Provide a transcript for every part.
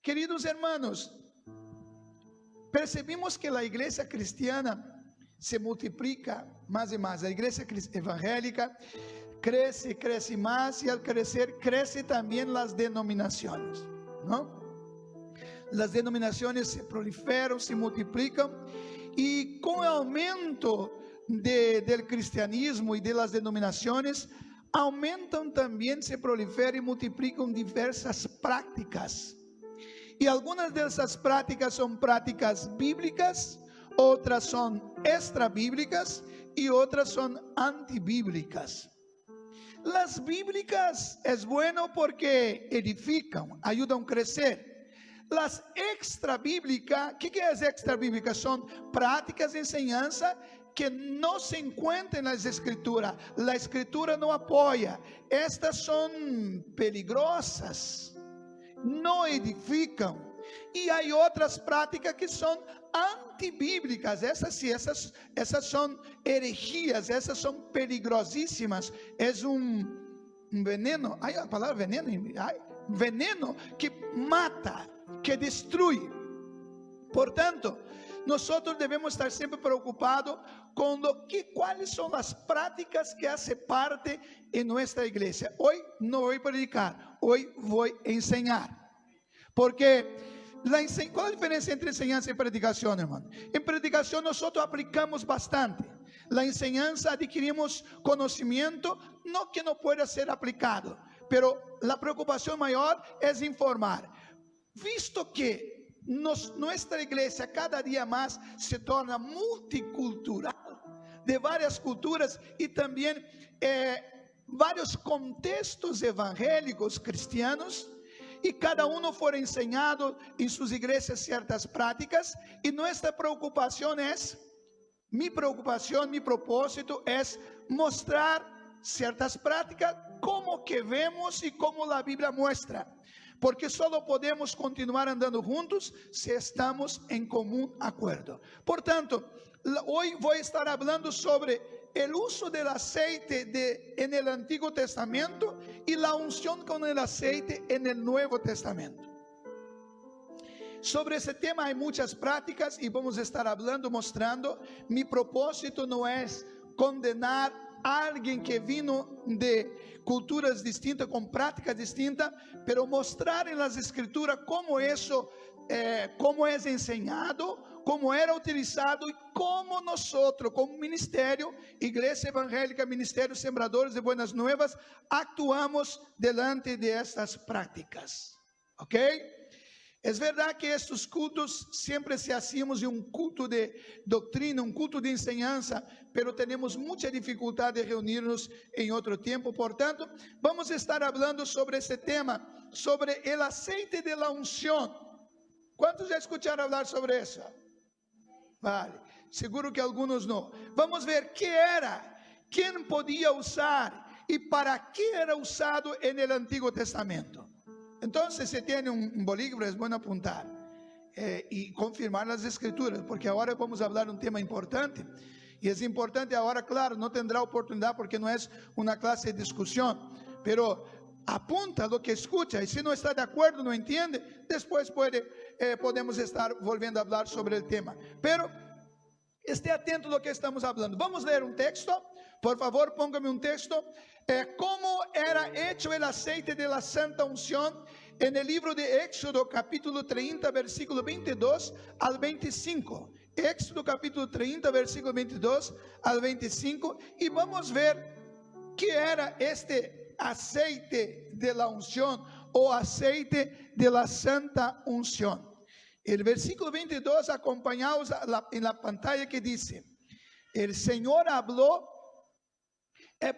Queridos hermanos, percebimos que a igreja cristiana se multiplica más y más. La iglesia evangélica crece, crece más, y al crecer, crece también las denominaciones, ¿no? Las denominaciones se proliferan, se multiplican, y con el aumento del cristianismo y de las denominaciones, aumentan también, se proliferan y multiplican diversas prácticas. Y algunas de esas prácticas son prácticas bíblicas, otras son extrabíblicas y otras son antibíblicas. Las bíblicas es bueno porque edifican, ayudan a crecer. Las extrabíblicas, ¿qué es extrabíblicas? Son prácticas de enseñanza que no se encuentran en las escrituras. La escritura no apoya. Estas son peligrosas, no edificam. E há outras práticas que são antibíblicas. Essas sim, essas são herejias, essas são perigosíssimas. É veneno, a palavra veneno, veneno que mata, que destrui. Portanto, nós devemos estar sempre preocupados com quais são as práticas que fazem parte em nossa igreja. Hoje não vou predicar, hoje vou ensinar. Porque qual a diferença entre enseñanza e predicação, irmão? Em predicação nós aplicamos bastante. La enseñanza adquirimos conhecimento, não que não pueda ser aplicado, pero la preocupação maior é informar. Visto que nossa igreja cada dia mais se torna multicultural, de várias culturas e também vários contextos evangélicos cristianos, e cada um for ensinado em suas igrejas certas práticas, e nossa preocupação é, mi propósito é mostrar certas práticas como que vemos e como a Bíblia mostra, porque só podemos continuar andando juntos se estamos em comum acordo. Portanto, hoje vou estar falando sobre o uso do aceite en el Antiguo Testamento e a unção com o aceite en el Nuevo Testamento. Sobre esse tema há muitas práticas e vamos estar falando, mostrando. Mi propósito não é condenar a alguém que vino de culturas distintas, com práticas distintas, pero mostrar em las Escrituras como isso, como é ensinado, como era utilizado e como nós, como ministério, Igreja Evangélica, Ministério Sembradores de Buenas Nuevas, actuamos delante de estas práticas. ¿Ok? Es verdad que estos cultos siempre se hacíamos en un culto de doctrina, un culto de enseñanza, pero tenemos mucha dificultad de reunirnos en otro tiempo. Por tanto, vamos a estar hablando sobre ese tema, sobre el aceite de la unción. ¿Cuántos ya escucharon hablar sobre eso? Vale, seguro que algunos no. Vamos ver qué era, quién podía usar y para qué era usado en el Antiguo Testamento. Entonces, si tiene un bolígrafo, es bueno apuntar y confirmar las escrituras, porque ahora vamos a hablar un tema importante. Y es importante ahora, claro, no tendrá oportunidad porque no es una clase de discusión, pero apunta lo que escucha, y si no está de acuerdo, no entiende, después podemos estar volviendo a hablar sobre el tema. Pero esté atento a lo que estamos hablando. Vamos a leer un texto, por favor, póngame un texto. ¿Cómo era hecho el aceite de la santa unción? En el libro de Éxodo, capítulo 30, versículo 22 al 25. Éxodo, capítulo 30, versículo 22 al 25. Y vamos a ver qué era este aceite de la unción o aceite de la santa unción. El versículo 22, acompañados en la pantalla, que dice: el Señor habló,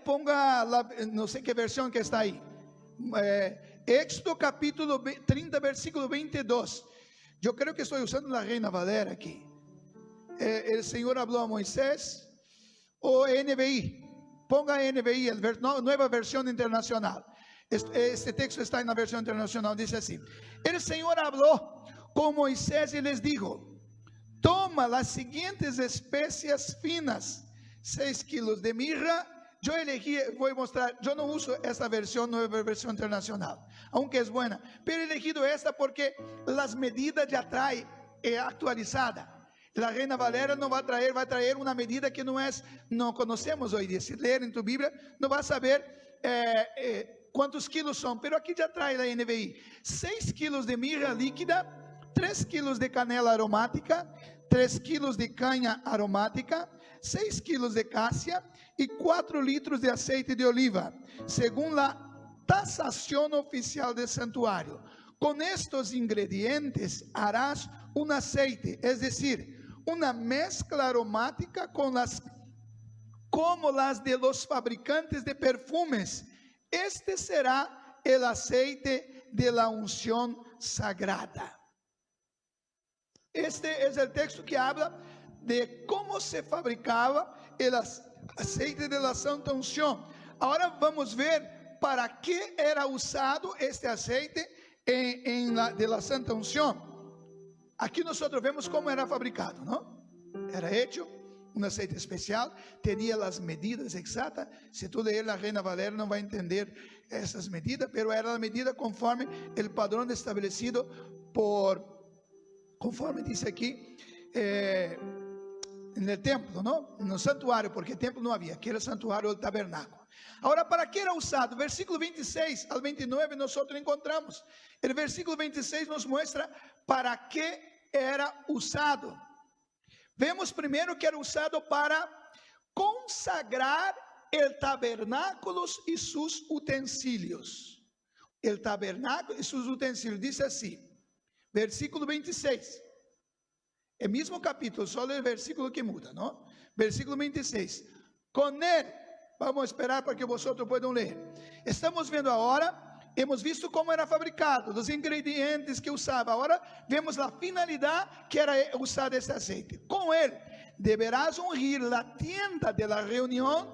ponga no sé qué versión que está ahí, Éxodo capítulo 30, versículo 22. Yo creo que estoy usando la Reina Valera aquí. El Señor habló a Moisés, o NBI. Ponga NBI, nueva versión internacional. Este texto está en la versión internacional, dice así: el Señor habló con Moisés y les dijo: toma las siguientes especias finas, 6 kilos de mirra, yo elegí, voy a mostrar, yo no uso esta versión, nueva versión internacional, aunque es buena, pero he elegido esta porque las medidas ya trae actualizada. La Reina Valera no va a traer una medida que no conocemos hoy día. Si leer en tu Biblia, no vas a saber cuántos kilos son, pero aquí ya trae la NVI. 6 kilos de mirra líquida, 3 kilos de canela aromática, 3 kilos de caña aromática, 6 kilos de casia y 4 litros de aceite de oliva, según la tasación oficial del santuario. Con estos ingredientes harás un aceite, es decir, una mezcla aromática como las de los fabricantes de perfumes. Este será el aceite de la unción sagrada. Este es el texto que habla de cómo se fabricaba el aceite de la santa unción. Ahora vamos a ver para qué era usado este aceite de la santa unción. Aquí nosotros vemos cómo era fabricado, ¿no? Era hecho un aceite especial, tenía las medidas exactas. Si tú lees la Reina Valera no va a entender esas medidas, pero era la medida conforme el padrón establecido conforme dice aquí, en el templo, ¿no? En el santuario, porque templo no había, aquí era el santuario del tabernáculo. Ahora, ¿para qué era usado? Versículo 26 al 29 nosotros encontramos. El versículo 26 nos muestra para qué era usado. Vemos primero que era usado para consagrar el tabernáculo y sus utensilios. El tabernáculo y sus utensilios, dice así, versículo 26. El mismo capítulo, solo el versículo que muda, ¿no? Versículo 26. Con él, vamos a esperar para que vosotros puedan leer. Estamos viendo ahora, hemos visto cómo era fabricado, los ingredientes que usaba. Ahora vemos la finalidad que era usar este aceite. Con él deberás ungir la tienda de la reunión,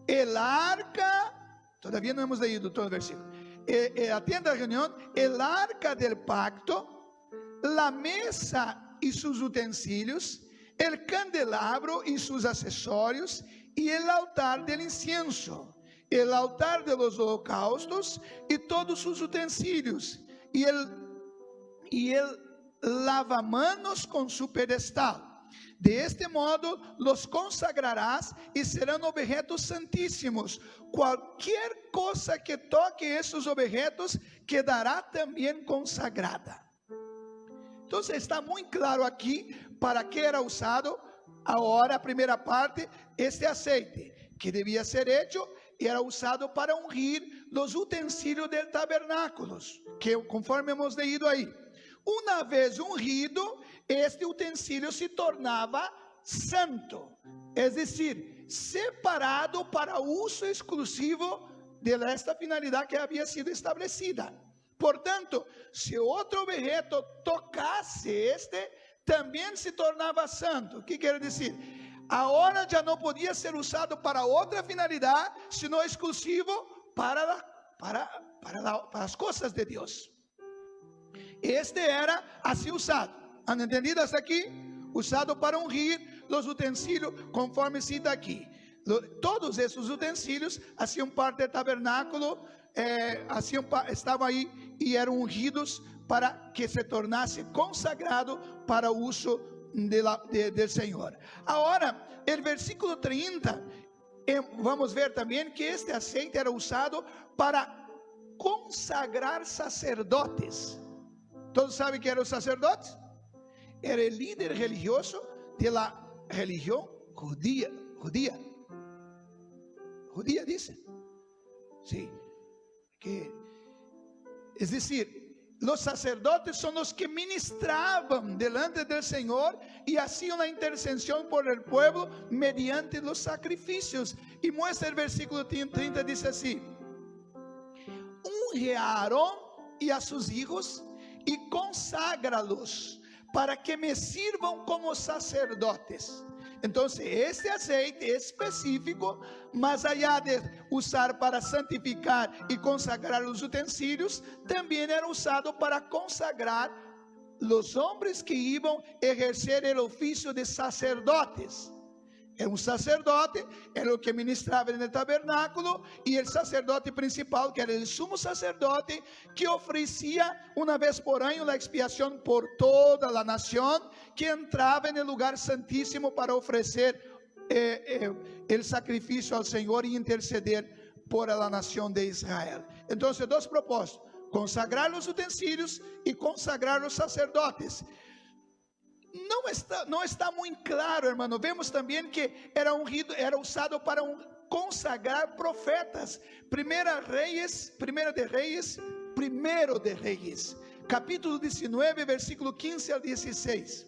el arca, todavía no hemos leído todo el versículo, la tienda de la reunión, el arca del pacto, la mesa y sus utensilios, el candelabro y sus accesorios, y el altar del incienso, el altar de los holocaustos y todos sus utensilios, y el lavamanos con su pedestal. De este modo los consagrarás y serán objetos santísimos. Cualquier cosa que toque esos objetos quedará también consagrada. Entonces está muy claro aquí para qué era usado. Ahora, primera parte, este aceite que debía ser hecho era usado para ungir los utensilios del tabernáculo, que conforme hemos leído ahí. Una vez ungido, este utensilio se tornaba santo, es decir, separado para uso exclusivo de esta finalidad que había sido establecida. Por tanto, si otro objeto tocase también se tornaba santo. ¿Qué quiere decir? Ahora ya no podía ser usado para otra finalidad, sino exclusivo para las cosas de Dios. Este era así usado. ¿Han entendido hasta aquí? Usado para ungir los utensilios, conforme cita aquí. Todos esos utensilios hacían parte del tabernáculo, estaban ahí y eran ungidos para que se tornase consagrado para uso del Señor. Ahora, el versículo 30, vamos a ver también que este aceite era usado para consagrar sacerdotes. ¿Todos saben que eran los sacerdotes? Era el líder religioso de la religión judía. Judía dice. Sí. Es decir, los sacerdotes son los que ministraban delante del Señor y hacían la intercesión por el pueblo mediante los sacrificios. Y muestra el versículo 30, dice así: unge a Aarón y a sus hijos y conságralos para que me sirvan como sacerdotes. Entonces, este aceite específico, más allá de usar para santificar y consagrar los utensilios, también era usado para consagrar los hombres que iban a ejercer el oficio de sacerdotes. Era un sacerdote, era el que ministraba en el tabernáculo, y el sacerdote principal, que era el sumo sacerdote, que ofrecía una vez por año la expiación por toda la nación, que entraba en el lugar santísimo para ofrecer el sacrificio al Señor y interceder por la nación de Israel. Entonces, dos propósitos: consagrar los utensilios y consagrar los sacerdotes. Não está muito claro, hermano. Vemos também que era usado para consagrar profetas. 1 de Reis, capítulo 19, versículo 15 al 16.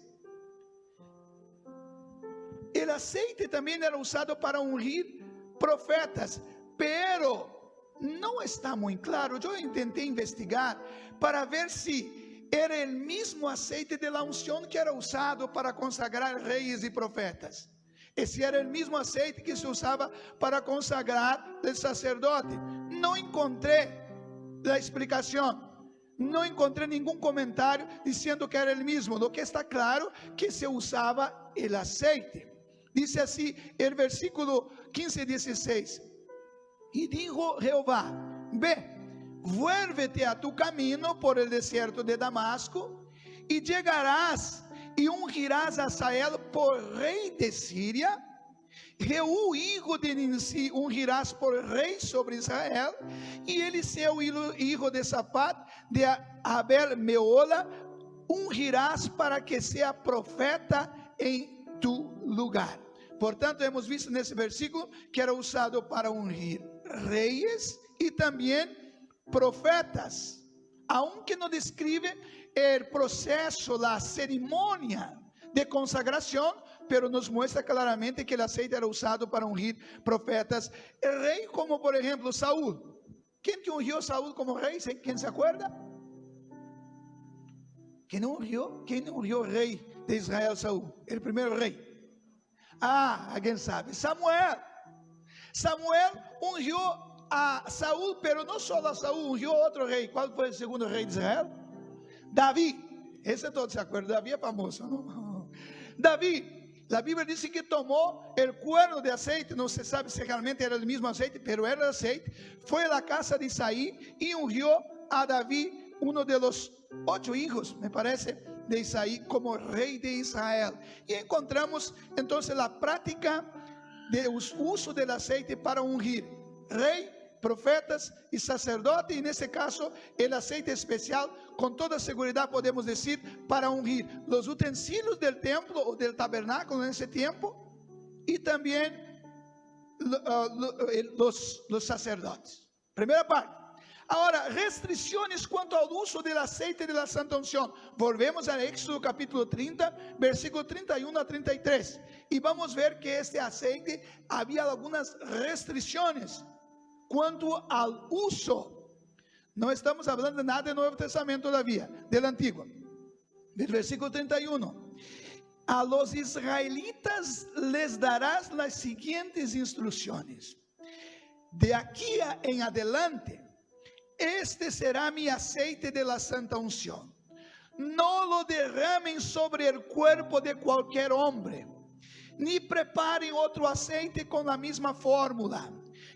O aceite também era usado para ungir profetas, pero não está muito claro. Eu tentei investigar para ver se era el mismo aceite de la unción que era usado para consagrar reyes y profetas. Ese era el mismo aceite que se usaba para consagrar el sacerdote. No encontré la explicación, no encontré ningún comentario diciendo que era el mismo. Lo que está claro que se usaba el aceite. Dice así el versículo 15 y 16. Y dijo Jehová: ve, vuélvete a tu camino por el desierto de Damasco, y llegarás y ungirás a Hazael por rey de Siria. Jehú, hijo de Nimsi, ungirás por rey sobre Israel, y Eliseo, hijo de Safat, de Abel Meola, ungirás para que sea profeta en tu lugar. Portanto, hemos visto nesse versículo que era usado para ungir reyes y también profetas, aunque no describe el proceso, la ceremonia de consagración, pero nos muestra claramente que el aceite era usado para ungir profetas. El rey, como por ejemplo Saúl. ¿Quién que ungió a Saúl como rey? ¿Quién se acuerda? ¿Quién ungió el rey de Israel, Saúl? El primer rey. Alguien sabe. Samuel ungió a Saúl, pero no solo a Saúl, ungió a otro rey. ¿Cuál fue el segundo rey de Israel? David. Ese todo se acuerda. David es famoso, ¿no? David, la Biblia dice que tomó el cuerno de aceite, no se sabe si realmente era el mismo aceite, pero era el aceite, fue a la casa de Isaí y ungió a David, uno de los 8 hijos, me parece, de Isaí, como rey de Israel. Y encontramos entonces la práctica de uso del aceite para ungir rey, profetas y sacerdote, y en este caso el aceite especial, con toda seguridad podemos decir, para ungir los utensilios del templo o del tabernáculo en ese tiempo, y también los sacerdotes. Primera parte. Ahora, restricciones cuanto al uso del aceite de la santa unción. Volvemos a Éxodo capítulo 30, versículo 31 a 33. Y vamos a ver que este aceite había algunas restricciones quanto ao uso. Não estamos falando de nada do Novo Testamento todavía, del Antiguo. Del versículo 31. A los israelitas les darás las siguientes instrucciones. De aquí en adelante, este será mi aceite de la santa unción. No lo derramen sobre el cuerpo de cualquier hombre, ni preparen otro aceite con la misma fórmula.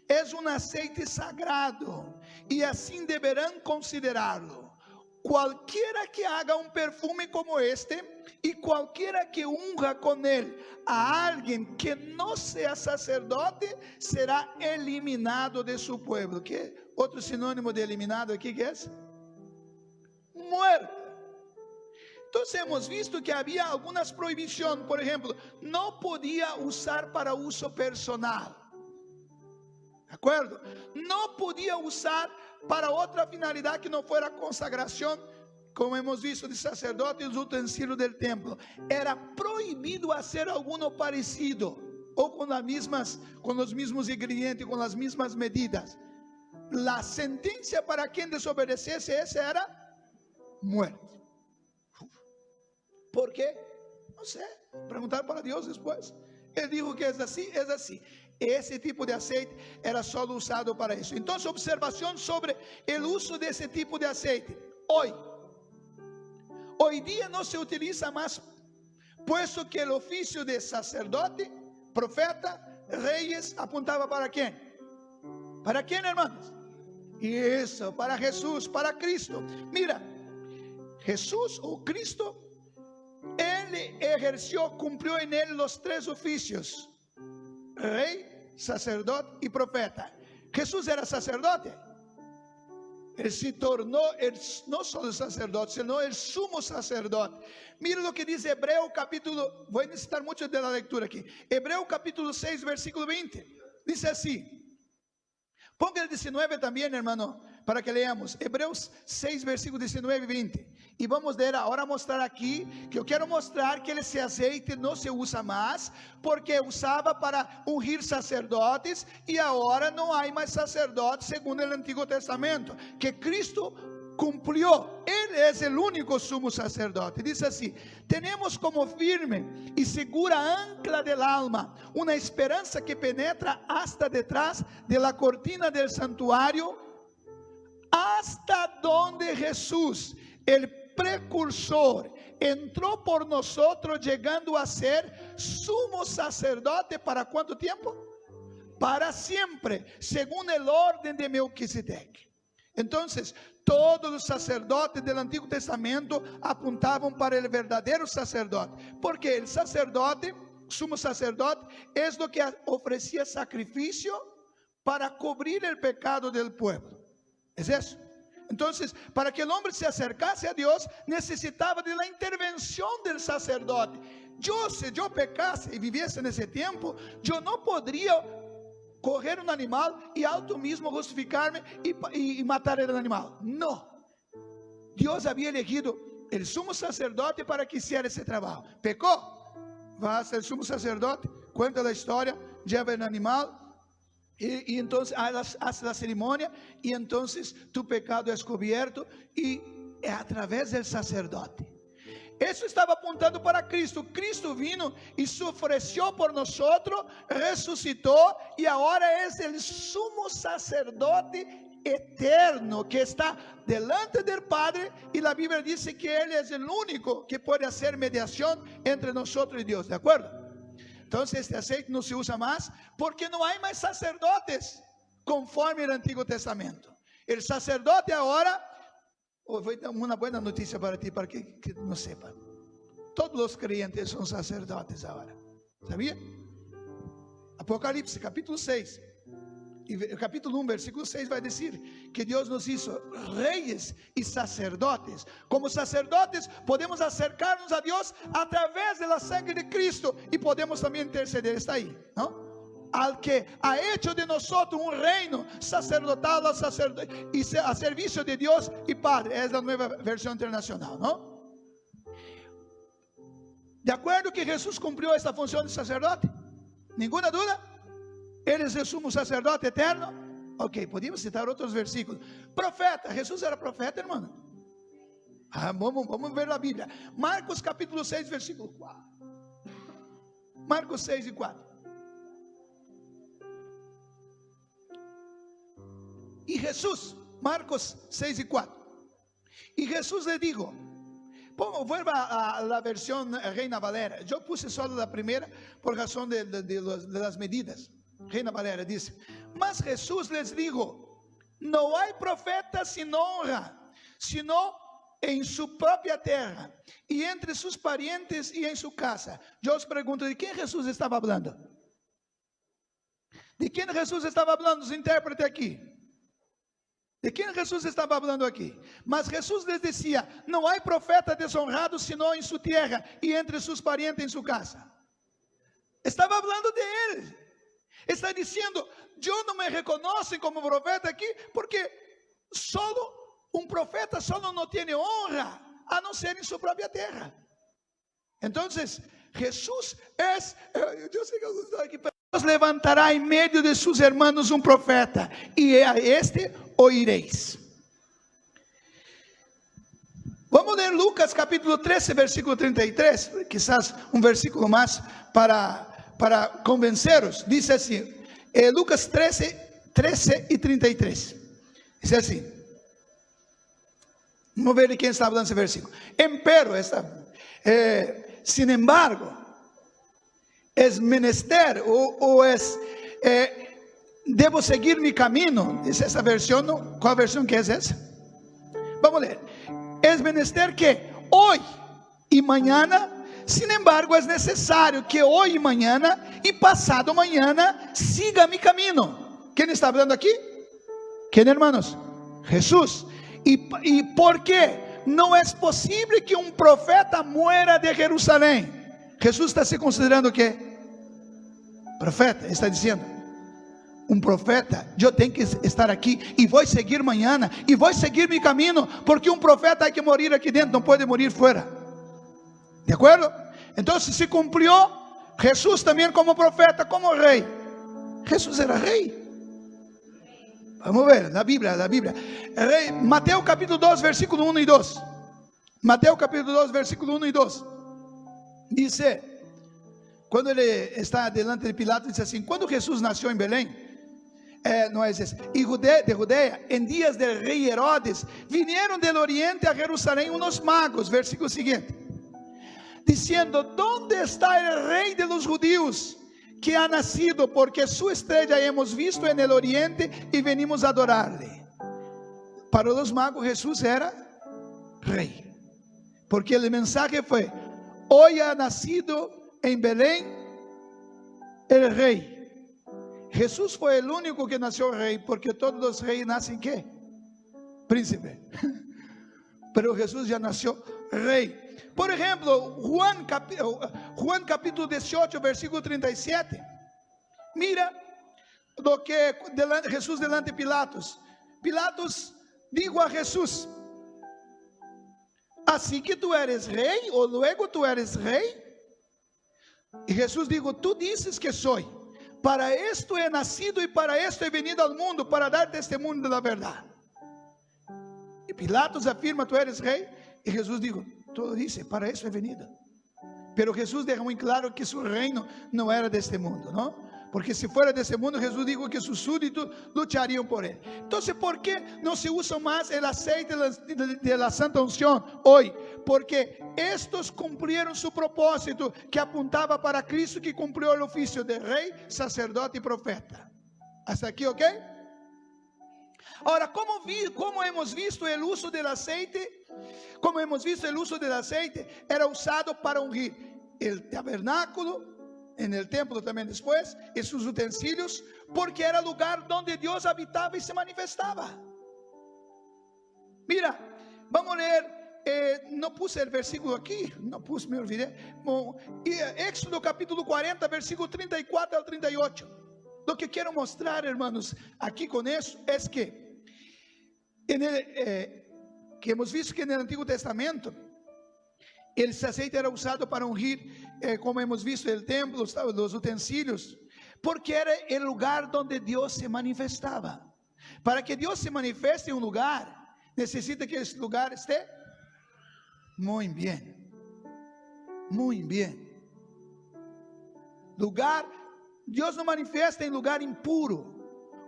Es un aceite sagrado, y así deberán considerarlo. Cualquiera que haga un perfume como este, y cualquiera que unja con él a alguien que no sea sacerdote, será eliminado de su pueblo. ¿Qué otro sinónimo de eliminado aquí qué es? Muerto. Entonces hemos visto que había algunas prohibiciones. Por ejemplo, no podía usar para uso personal. ¿De acuerdo? No podía usar para otra finalidad que no fuera consagración, como hemos visto de sacerdote y los utensilios del templo. Era prohibido hacer alguno parecido, o con los mismos ingredientes, con las mismas medidas. La sentencia para quien desobedeciese esa era muerte. ¿Por qué? No sé, preguntar para Dios después. Él dijo que es así, es así. Ese tipo de aceite era solo usado para eso. Entonces, observación sobre el uso de ese tipo de aceite. Hoy día no se utiliza más, puesto que el oficio de sacerdote profeta, reyes, apuntaba para quién. ¿Para quién, hermanos? Y eso, para Jesús, para Cristo. Mira, Jesús o Cristo, Él ejerció, cumplió en Él los tres oficios: rey, sacerdote y profeta. Jesús era sacerdote. Él se tornó no solo el sacerdote, sino el sumo sacerdote. Mira lo que dice Hebreo capítulo, voy a necesitar mucho de la lectura aquí. Hebreo capítulo 6, versículo 20. Dice así. Ponga el 19 también, hermano, para que leamos. Hebreos 6, versículo 19 y 20. Y vamos a ver ahora, mostrar aquí, que yo quiero mostrar que ese aceite no se usa más, porque usaba para ungir sacerdotes, y ahora no hay más sacerdotes según el Antiguo Testamento, que Cristo cumplió. Él es el único sumo sacerdote. Dice así: tenemos como firme y segura ancla del alma una esperanza que penetra hasta detrás de la cortina del santuario, hasta donde Jesús, el precursor, entró por nosotros, llegando a ser sumo sacerdote. ¿Para cuánto tiempo? Para siempre, según el orden de Melquisedec. Entonces, todos los sacerdotes del Antiguo Testamento apuntaban para el verdadero sacerdote, porque el sacerdote, sumo sacerdote, es lo que ofrecía sacrificio para cubrir el pecado del pueblo. Es eso. Entonces, para que el hombre se acercase a Dios, necesitaba de la intervención del sacerdote. Si yo pecase y viviese en ese tiempo, yo no podría coger un animal y auto mismo justificarme y matar el animal. No. Dios había elegido el sumo sacerdote para que hiciera ese trabajo. Pecó, va a ser el sumo sacerdote, cuenta la historia, lleva el animal y entonces hace la ceremonia, y entonces tu pecado es cubierto, y es a través del sacerdote. Eso estaba apuntando para Cristo. Cristo vino y se ofreció por nosotros, resucitó, y ahora es el sumo sacerdote eterno que está delante del Padre, y la Biblia dice que Él es el único que puede hacer mediación entre nosotros y Dios. ¿De acuerdo? Entonces este aceite no se usa más porque no hay más sacerdotes conforme el Antiguo Testamento. El sacerdote ahora, voy a dar una buena noticia para ti, para que no sepa. Todos los creyentes son sacerdotes ahora. ¿Sabía? Apocalipsis capítulo 6 y capítulo 1 versículo 6 va a decir que Dios nos hizo reyes y sacerdotes. Como sacerdotes podemos acercarnos a Dios a través de la sangre de Cristo, y podemos también interceder. Está ahí, ¿no? Al que ha hecho de nosotros un reino sacerdotal y a servicio de Dios y Padre. Es la nueva versión internacional, ¿no? De acuerdo que Jesús cumplió esta función de sacerdote. ¿Ninguna duda? Él es el sumo sacerdote eterno. Ok, podemos citar otros versículos. Profeta, Jesús era profeta, hermano. Vamos ver la Biblia. Marcos capítulo 6, versículo 4. Marcos 6 y 4. Y Jesús, Marcos 6 y 4. Y Jesús le dijo, vuelva a la versión Reina Valera. Yo puse solo la primera por razón de las medidas. Reina Valera dice: mas Jesús les dijo, no hay profeta sin honra, sino en su propia tierra, y entre sus parientes y en su casa. Yo os pregunto, ¿de quién Jesús estaba hablando? ¿De quién Jesús estaba hablando? Su intérprete aquí. ¿De quién Jesús estaba hablando aquí? Mas Jesús les decía, no hay profeta deshonrado sino en su tierra y entre sus parientes en su casa. Estaba hablando de él. Está diciendo, yo no me reconocen como profeta aquí, porque solo un profeta solo no tiene honra, a no ser en su propia tierra. Entonces, Jesús es, yo sé que no estoy aquí, pero Dios levantará en medio de sus hermanos un profeta, y a este oiréis. Vamos a leer Lucas capítulo 13, versículo 33, quizás un versículo más para convenceros. Dice así, Lucas 13 y 33. Dice así. Vamos ver de quién está hablando ese versículo. Empero, sin embargo, es menester o es debo seguir mi camino. ¿Es esa versión? ¿No? ¿Cuál versión que es esa? Vamos a leer. Es menester que hoy y mañana, sin embargo, es necesario que hoy y mañana y pasado mañana siga mi camino. ¿Quién está hablando aquí? ¿Quién, hermanos? Jesús. ¿Y por qué? No es posible que un profeta muera de Jerusalén. Jesús está se considerando que profeta, está diciendo, un profeta, yo tenho que estar aqui e vou seguir mañana e vou seguir mi camino, porque um profeta hay que morir aqui dentro, não pode morir fuera. ¿De acuerdo? Entonces se cumplió. Jesús también como profeta, como rey. Jesús era rey. Vamos ver, la Biblia. Rey, Mateo capítulo 2, versículo 1 y 2. Mateo capítulo 2, versículo 1 y 2. Dice, quando ele está delante de Pilato, dice assim: quando Jesús nació en Belén, no es ese, y de Judea, en días del rey Herodes, vinieron del oriente a Jerusalén unos magos, versículo siguiente, diciendo: ¿dónde está el rey de los judíos que ha nacido? Porque su estrella hemos visto en el oriente y venimos a adorarle. Para los magos Jesús era rey, porque el mensaje fue: hoy ha nacido en Belén el rey. Jesús fue el único que nació rey, porque todos los reyes nacen ¿qué? Príncipe. Pero Jesús ya nació rey. Por ejemplo, Juan capítulo 18, versículo 37. Mira lo que Jesús delante de Pilatos. Pilatos dijo a Jesús: así que tú eres rey, o luego tú eres rey. Y Jesús dijo: tú dices que soy. Para esto he nacido y para esto he venido al mundo, para dar testimonio de la verdad. Y Pilatos afirma: tú eres rey. Y Jesús dijo: tú dices, para eso he venido. Pero Jesús dejó muy claro que su reino no era de este mundo, ¿no? Porque si fuera de este mundo, Jesús dijo que sus súbditos lucharían por él. Entonces, ¿por qué no se usa más el aceite de la santa unción hoy? Porque estos cumplieron su propósito, que apuntaba para Cristo, que cumplió el oficio de rey, sacerdote y profeta. ¿Hasta aquí, ok? Ahora, ¿cómo hemos visto el uso del aceite? Como hemos visto, el uso del aceite era usado para ungir el tabernáculo, en el templo también después, y sus utensilios, porque era el lugar donde Dios habitaba y se manifestaba. Mira, vamos a leer, no puse el versículo aquí, me olvidé. Éxodo capítulo 40, versículo 34 al 38. Lo que quiero mostrar, hermanos, aquí con eso, es que que hemos visto que en el Antiguo Testamento el aceite era usado para ungir, como hemos visto, el templo, los utensilios, porque era el lugar donde Dios se manifestaba. Para que Dios se manifieste en un lugar, necesita que ese lugar esté muy bien, muy bien. Dios no manifiesta en lugar impuro,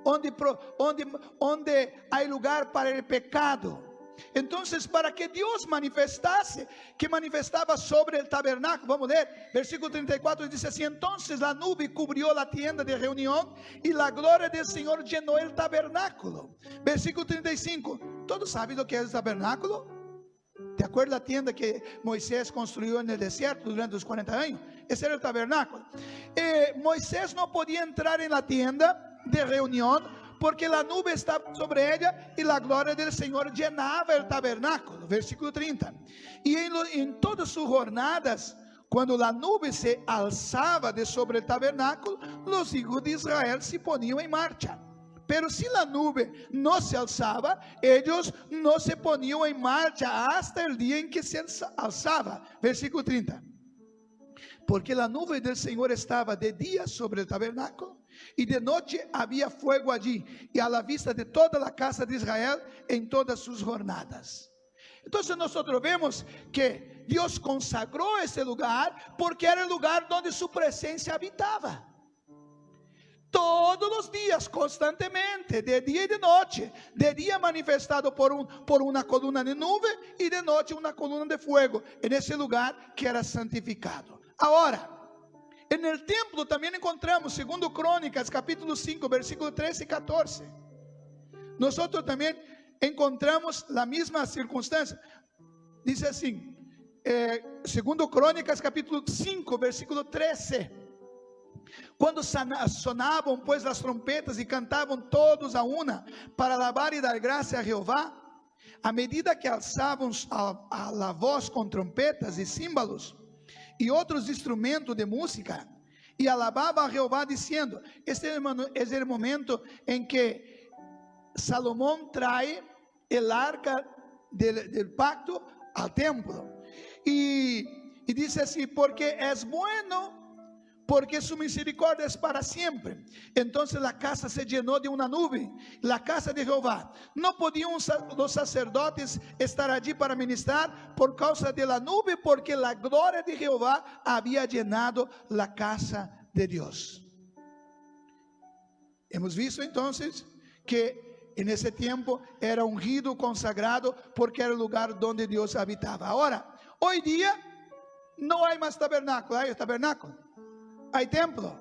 onde hay lugar para el pecado. Entonces, para que Dios manifestase, que manifestaba sobre el tabernáculo, vamos a leer, versículo 34, dice así: entonces la nube cubrió la tienda de reunión y la gloria del Señor llenó el tabernáculo. Versículo 35, ¿todos saben lo que es el tabernáculo? ¿Te acuerdas la tienda que Moisés construyó en el desierto durante los 40 años? Ese era el tabernáculo. Moisés no podía entrar en la tienda de reunión, porque la nube estaba sobre ella y la gloria del Señor llenaba el tabernáculo. Versículo 30. Y en todas sus jornadas, cuando la nube se alzaba de sobre el tabernáculo, los hijos de Israel se ponían en marcha. Pero si la nube no se alzaba, ellos no se ponían en marcha hasta el día en que se alzaba. Versículo 30. Porque la nube del Señor estaba de día sobre el tabernáculo, y de noche había fuego allí, y a la vista de toda la casa de Israel en todas sus jornadas. Entonces nosotros vemos que Dios consagró ese lugar, porque era el lugar donde su presencia habitaba. Todos los días, constantemente, de día y de noche. De día manifestado por una columna de nube, y de noche una columna de fuego, en ese lugar que era santificado. Ahora, En el templo también encontramos, segundo Crónicas, capítulo 5, versículo 13 y 14. Nosotros también encontramos la misma circunstancia. Dice así, segundo Crónicas, capítulo 5, versículo 13. Quando sonavam, pois, as trompetas e cantavam todos a una para alabar e dar graça a Jeová, à medida que alçavam a voz com trompetas e símbolos e outros instrumentos de música, e alabavam a Jeová dizendo, este é o momento em que Salomão traz o arca del pacto al templo, e diz assim, porque és bueno, porque su misericordia es para siempre. Entonces la casa se llenó de una nube, la casa de Jehová. No podían los sacerdotes estar allí para ministrar por causa de la nube, porque la gloria de Jehová había llenado la casa de Dios. Hemos visto entonces que en ese tiempo era ungido, consagrado, porque era el lugar donde Dios habitaba. Ahora, hoy día no hay más tabernáculo, hay tabernáculo. Hay templo.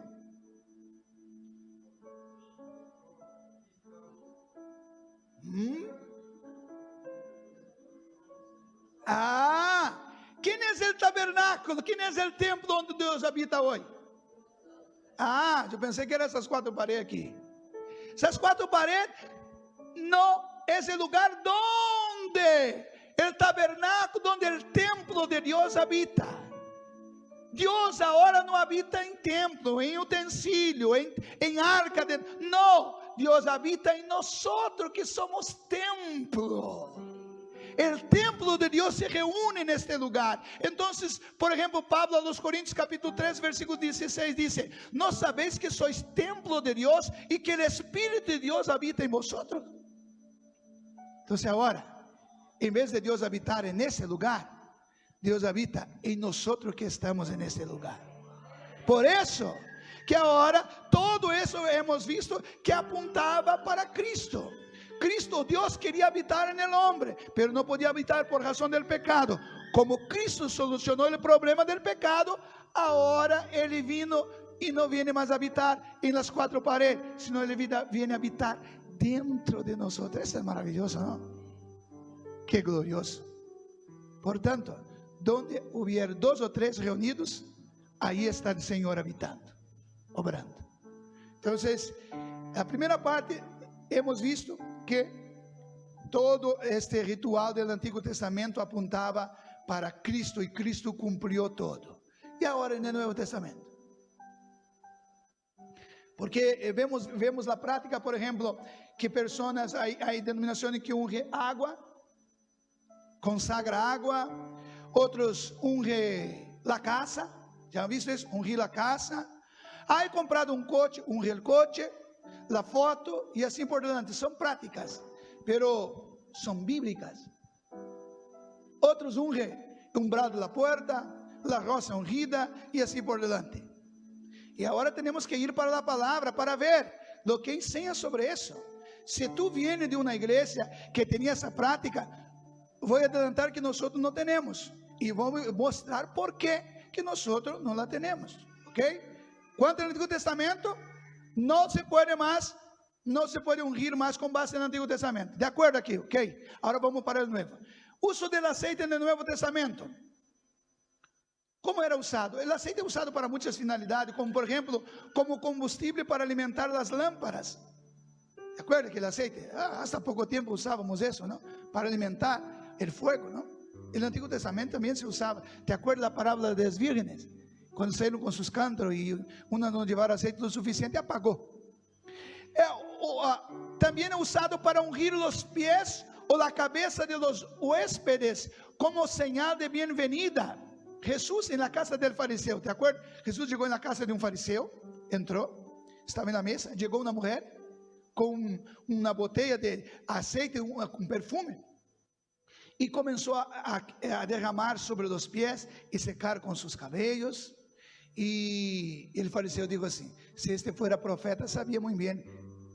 ¿Quién es el tabernáculo? ¿Quién es el templo donde Dios habita hoy? Yo pensé que eran esas cuatro paredes aquí. Esas cuatro paredes no es el lugar donde el tabernáculo, donde el templo de Dios habita. Dios ahora no habita en templo, en utensilio, en arca. No, Dios habita en nosotros que somos templo. El templo de Dios se reúne en este lugar. Entonces, por ejemplo, Pablo a los Corintios capítulo 3 versículo 16 dice, ¿no sabéis que sois templo de Dios y que el Espíritu de Dios habita en vosotros? Entonces ahora, en vez de Dios habitar en ese lugar, Dios habita en nosotros que estamos en este lugar. Por eso que ahora todo eso hemos visto que apuntaba para Cristo. Cristo, Dios quería habitar en el hombre, pero no podía habitar por razón del pecado. Como Cristo solucionó el problema del pecado, ahora Él vino y no viene más a habitar en las cuatro paredes, sino Él viene a habitar dentro de nosotros. Eso es maravilloso, ¿no? Qué glorioso. Por tanto, donde hubiera dos o tres reunidos, ahí está el Señor habitando, obrando. Entonces, la primera parte, hemos visto que todo este ritual del Antiguo Testamento apuntaba para Cristo, y Cristo cumplió todo. Y ahora en el Nuevo Testamento, porque vemos la práctica, por ejemplo, que personas, hay denominaciones que ungen agua, consagra agua, otros unge la casa. ¿Ya han visto eso? Ungir la casa. He comprado un coche, unge el coche, la foto y así por delante. Son prácticas, pero son bíblicas. Otros unge umbral de la puerta, la rosa ungida y así por delante. Y ahora tenemos que ir para la palabra para ver lo que enseña sobre eso. Si tú vienes de una iglesia que tenía esa práctica, voy a adelantar que nosotros no tenemos. Y voy a mostrar por qué que nosotros no la tenemos. ¿Ok? Cuanto al Antiguo Testamento, no se puede ungir más con base en el Antiguo Testamento. ¿De acuerdo aquí? ¿Ok? Ahora vamos para el Nuevo. Uso del aceite en el Nuevo Testamento. ¿Cómo era usado? El aceite es usado para muchas finalidades, como por ejemplo, como combustible para alimentar las lámparas. ¿De acuerdo que el aceite? Hasta poco tiempo usábamos eso, ¿no? Para alimentar el fuego, ¿no? El Antiguo Testamento también se usaba. ¿Te acuerdas la parábola de las vírgenes? Cuando salieron con sus cántaros y una no llevaba aceite lo suficiente, apagó. También es usado para ungir los pies o la cabeza de los huéspedes como señal de bienvenida. Jesús en la casa del fariseo, ¿te acuerdas? Jesús llegó en la casa de un fariseo, entró, estaba en la mesa, llegó una mujer con una botella de aceite, con perfume, y comenzó a derramar sobre los pies y secar con sus cabellos. Y el fariseo dijo así: si este fuera profeta, sabía muy bien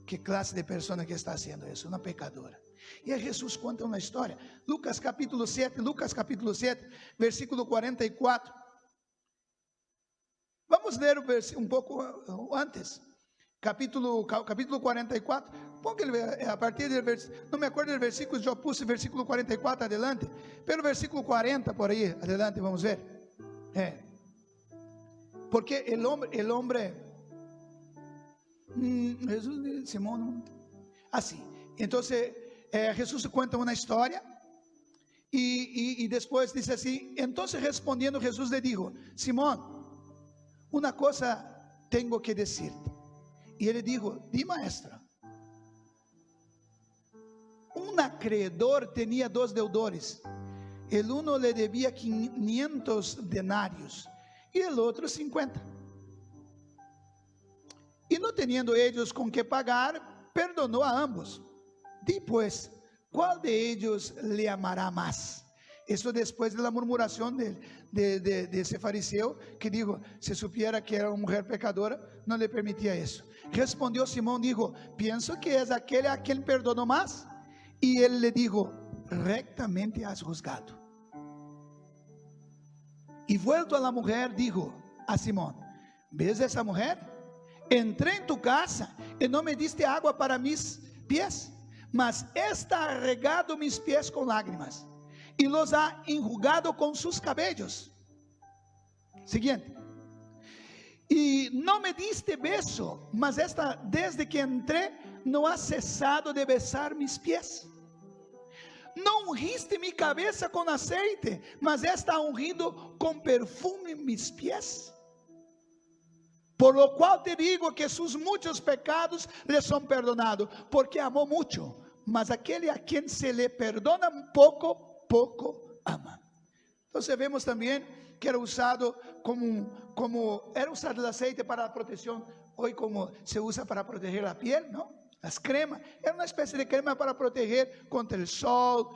qué clase de persona que está haciendo eso, una pecadora. Y Jesús cuenta una historia. Lucas capítulo 7, versículo 44. Vamos Vamos ler um pouco antes, capítulo 44. A partir do versículo, não me acordo do versículo, já puse versículo 44 adelante, pelo versículo 40 por aí adelante, vamos ver. Porque el hombre Jesús, Simón, así. Entonces Jesús cuenta una historia y después dice así: entonces respondiendo Jesús le dijo: Simón, una cosa tengo que decirte. Y él le dijo: di, maestro. Un acreedor tenía 2 deudores. El uno le debía 500 denarios y el otro 50. Y no teniendo ellos con qué pagar, perdonó a ambos. Di pues, ¿cuál de ellos le amará más? Eso después de la murmuración de ese fariseo, que dijo, si supiera que era una mujer pecadora, no le permitía eso. Respondió Simón, dijo: pienso que es aquel a quien perdonó más. Y él le dijo: rectamente has juzgado. Y vuelto a la mujer, dijo a Simón: ¿ves esa mujer? Entré en tu casa y no me diste agua para mis pies, mas esta ha regado mis pies con lágrimas y los ha enjugado con sus cabellos. Siguiente. Y no me diste beso, mas esta desde que entré no ha cesado de besar mis pies. No ungiste mi cabeza con aceite, mas esta ha ungido con perfume mis pies. Por lo cual te digo que sus muchos pecados le son perdonados, porque amó mucho. Mas aquele a quien se le perdona poco, poco ama. Entonces vemos también que era usado como era usado el aceite para la protección, hoy como se usa para proteger la piel, ¿no? Las cremas, era una especie de crema para proteger contra el sol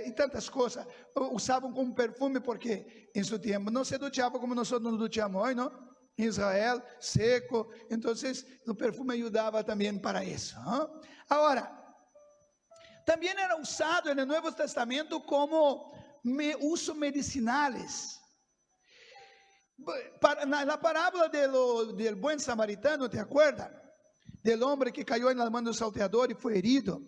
y tantas cosas. Usaban como perfume porque en su tiempo no se duchaba como nosotros nos duchamos hoy, ¿no? En Israel, seco. Entonces el perfume ayudaba también para eso, ¿no? Ahora, también era usado en el Nuevo Testamento como usos medicinales. La parábola del buen samaritano, ¿te acuerdas? Del hombre que cayó en las manos del salteador y fue herido.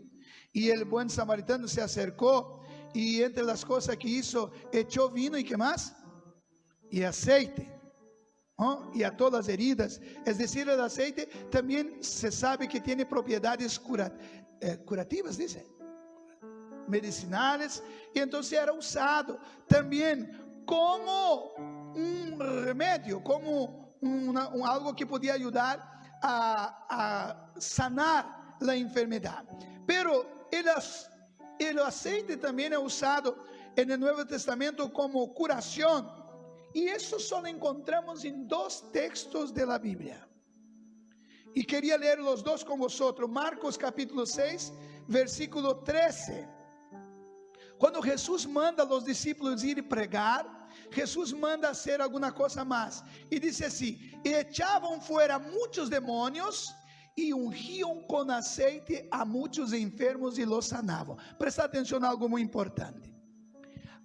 Y el buen samaritano se acercó y entre las cosas que hizo, echó vino y ¿qué más? Y aceite. ¿Oh? Y ató las heridas. Es decir, el aceite también se sabe que tiene propiedades curativas, dice, medicinales. Y entonces era usado también como un remedio, como algo que podía ayudar a sanar la enfermedad. Pero el aceite también es usado en el Nuevo Testamento como curación. Y eso solo encontramos en 2 textos de la Biblia. Y quería leer los 2 con vosotros. Marcos capítulo 6, versículo 13. Cuando Jesús manda a los discípulos ir y pregar, Jesús manda hacer alguna cosa más. Y dice así: y echaban fuera muchos demonios y ungían con aceite a muchos enfermos y los sanaban. Presta atención a algo muy importante.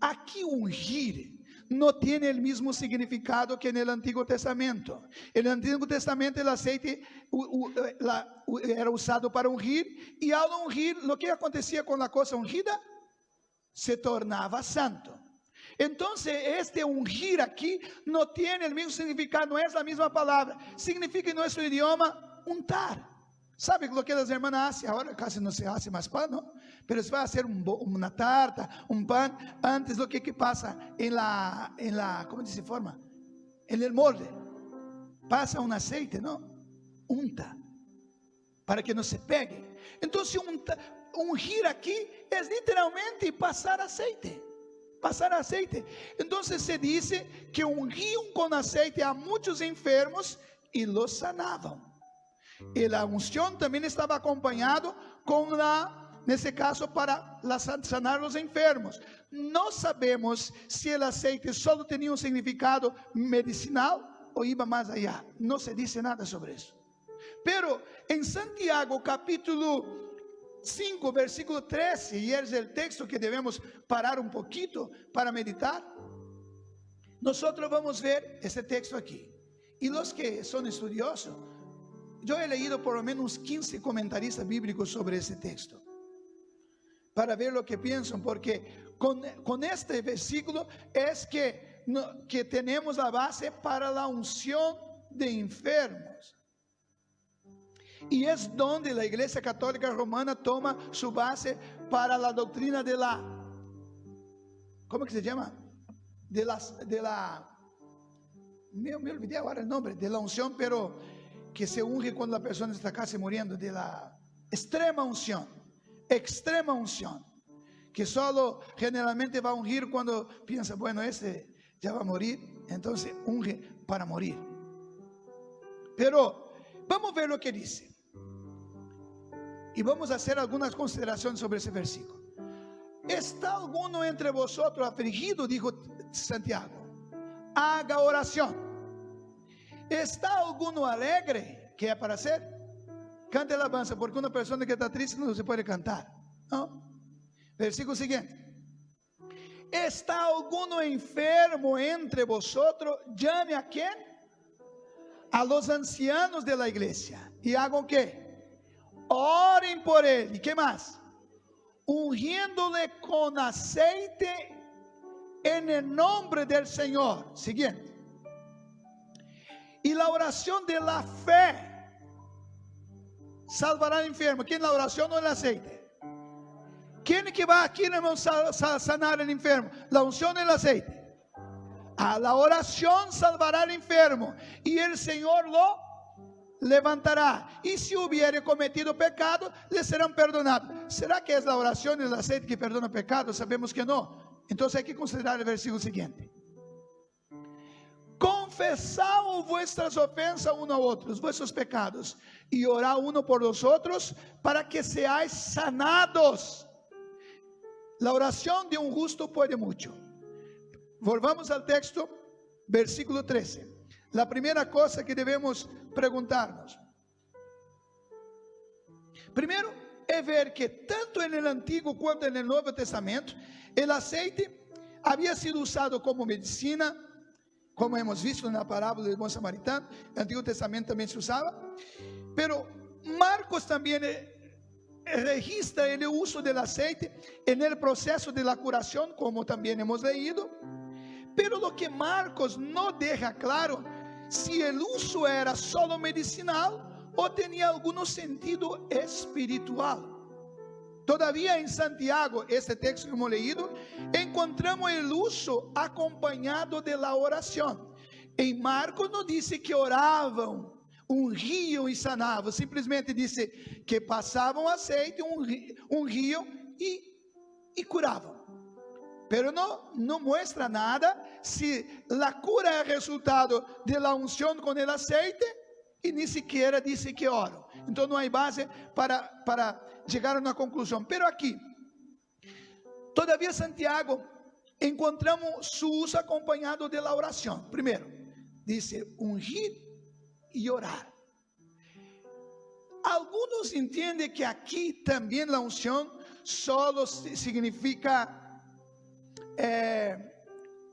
Aquí ungir no tiene el mismo significado que en el Antiguo Testamento. En el Antiguo Testamento el aceite era usado para ungir, y al ungir, lo que acontecía con la cosa ungida, se tornaba santo. Entonces este ungir aquí no tiene el mismo significado, no es la misma palabra. Significa en nuestro idioma untar. ¿Sabe lo que las hermanas hacen? Ahora casi no se hace más pan, ¿no? Pero se va a hacer una tarta, un pan. Antes lo que pasa en la ¿cómo se forma? En el molde. Pasa un aceite, ¿no? Unta. Para que no se pegue. Entonces ungir aquí es literalmente pasar aceite. Pasar aceite. Entonces se dice que ungían con aceite a muchos enfermos y los sanaban. Y la unción también estaba acompañado con nesse caso, para sanar los enfermos. No sabemos si el aceite solo tenía un significado medicinal o iba más allá. No se dice nada sobre eso. Pero en Santiago capítulo 5, versículo 13, y es el texto que debemos parar un poquito para meditar, nosotros vamos a ver este texto aquí. Y los que son estudiosos, yo he leído por lo menos 15 comentaristas bíblicos sobre ese texto, para ver lo que piensan, porque con este versículo es que tenemos la base para la unción de enfermos. Y es donde la Iglesia Católica Romana toma su base para la doctrina de la, ¿cómo que se llama? Me olvidé ahora el nombre, de la unción, pero que se unge cuando la persona está casi muriendo, de la extrema unción, que solo generalmente va a ungir cuando piensa, bueno, este ya va a morir, entonces unge para morir. Pero vamos a ver lo que dice. Y vamos a hacer algunas consideraciones sobre ese versículo. ¿Está alguno entre vosotros afligido? Dijo Santiago. Haga oración. ¿Está alguno alegre? ¿Qué es para hacer? Cante alabanza, porque una persona que está triste no se puede cantar, ¿no? Versículo siguiente. ¿Está alguno enfermo entre vosotros? Llame a ¿quién? A los ancianos de la iglesia. ¿Y hagan qué? Oren por él. ¿Y qué más? Ungiéndole con aceite en el nombre del Señor. Siguiente. Y la oración de la fe salvará al enfermo. ¿Quién la oración o el aceite? ¿Quién es que va aquí a sanar al enfermo? La unción o el aceite. La oración salvará al enfermo y el Señor lo levantará. Y si hubiere cometido pecado, le serán perdonados. ¿Será que es la oración y el aceite que perdona pecado? Sabemos que no. Entonces hay que considerar el versículo siguiente. Confesaos vuestras ofensas uno a otros, vuestros pecados, y orad uno por los otros para que seáis sanados. La oración de un justo puede mucho. Volvamos al texto, versículo 13. La primera cosa que debemos preguntarnos, primero, es ver que tanto en el Antiguo cuanto en el Nuevo Testamento, el aceite había sido usado como medicina, como hemos visto en la parábola del buen samaritano. El Antiguo Testamento también se usaba, pero Marcos también registra el uso del aceite en el proceso de la curación, como también hemos leído. Pero lo que Marcos no deja claro, si el uso era solo medicinal o tenía algún sentido espiritual. Todavía en Santiago, este texto que hemos leído, encontramos el uso acompañado de la oración. En Marcos no dice que oraban, ungían y sanaban, simplesmente dice que pasaban aceite, ungían y curaban. Pero no muestra nada si la cura es resultado de la unción con el aceite, y ni siquiera dice que oran. Entonces no hay base para llegar a una conclusión. Pero aquí, todavía Santiago, encontramos su uso acompañado de la oración. Primero, dice ungir y orar. Algunos entienden que aquí también la unción solo significa,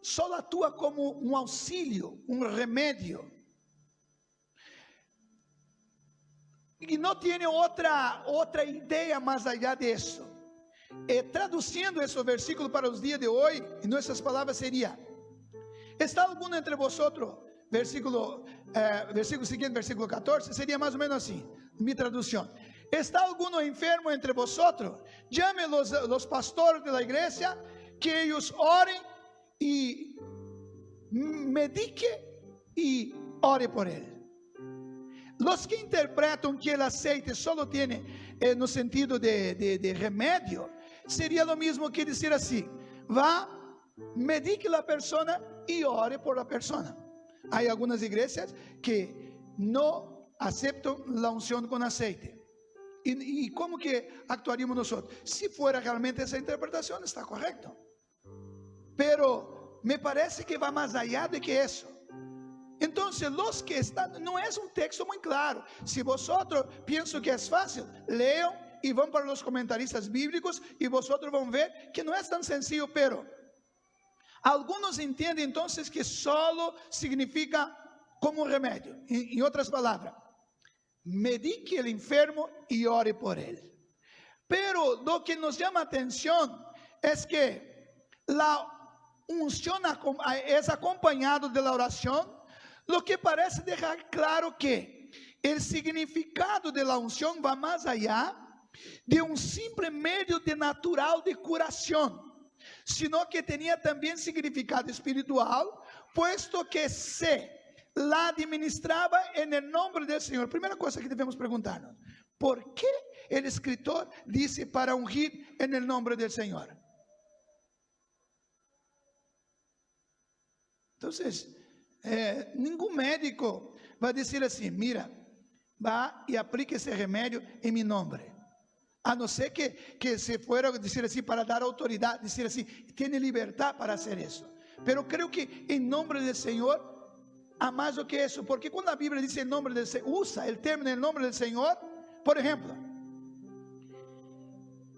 solo actúa como un auxilio, un remedio. Y no tiene otra idea más allá de eso. Traduciendo esos versículos para los días de hoy, en nuestras palabras sería: ¿está alguno entre vosotros? Versículo siguiente, versículo 14, sería más o menos así, mi traducción. ¿Está alguno enfermo entre vosotros? Llame los pastores de la iglesia, que ellos oren y medique y ore por él. Los que interpretan que el aceite solo tiene no sentido de remedio, sería lo mismo que decir así: va, medique la persona y ore por la persona. Hay algunas iglesias que no aceptan la unción con aceite. ¿Y cómo que actuaríamos nosotros? Si fuera realmente esa interpretación, está correcto. Pero me parece que va más allá de que eso. Entonces, los que están, no es un texto muy claro. Si vosotros piensan que es fácil, lean y van para los comentaristas bíblicos y vosotros van a ver que no es tan sencillo. Pero algunos entienden entonces que solo significa como un remedio. En otras palabras, medique el enfermo y ore por él. Pero lo que nos llama atención es que la unción es acompañado de la oración, lo que parece dejar claro que el significado de la unción va más allá de un simple medio de natural de curación, sino que tenía también significado espiritual, puesto que se la administraba en el nombre del Señor. Primera cosa que debemos preguntarnos: ¿por qué el escritor dice para ungir en el nombre del Señor? Entonces, ningún médico va a decir así: mira, va y aplique ese remedio en mi nombre. A no ser que se fuera a decir así para dar autoridad, decir así, tiene libertad para hacer eso. Pero creo que en nombre del Señor há más do que eso, porque cuando la Biblia dice en nombre del Señor, usa el término en nombre del Señor. Por ejemplo,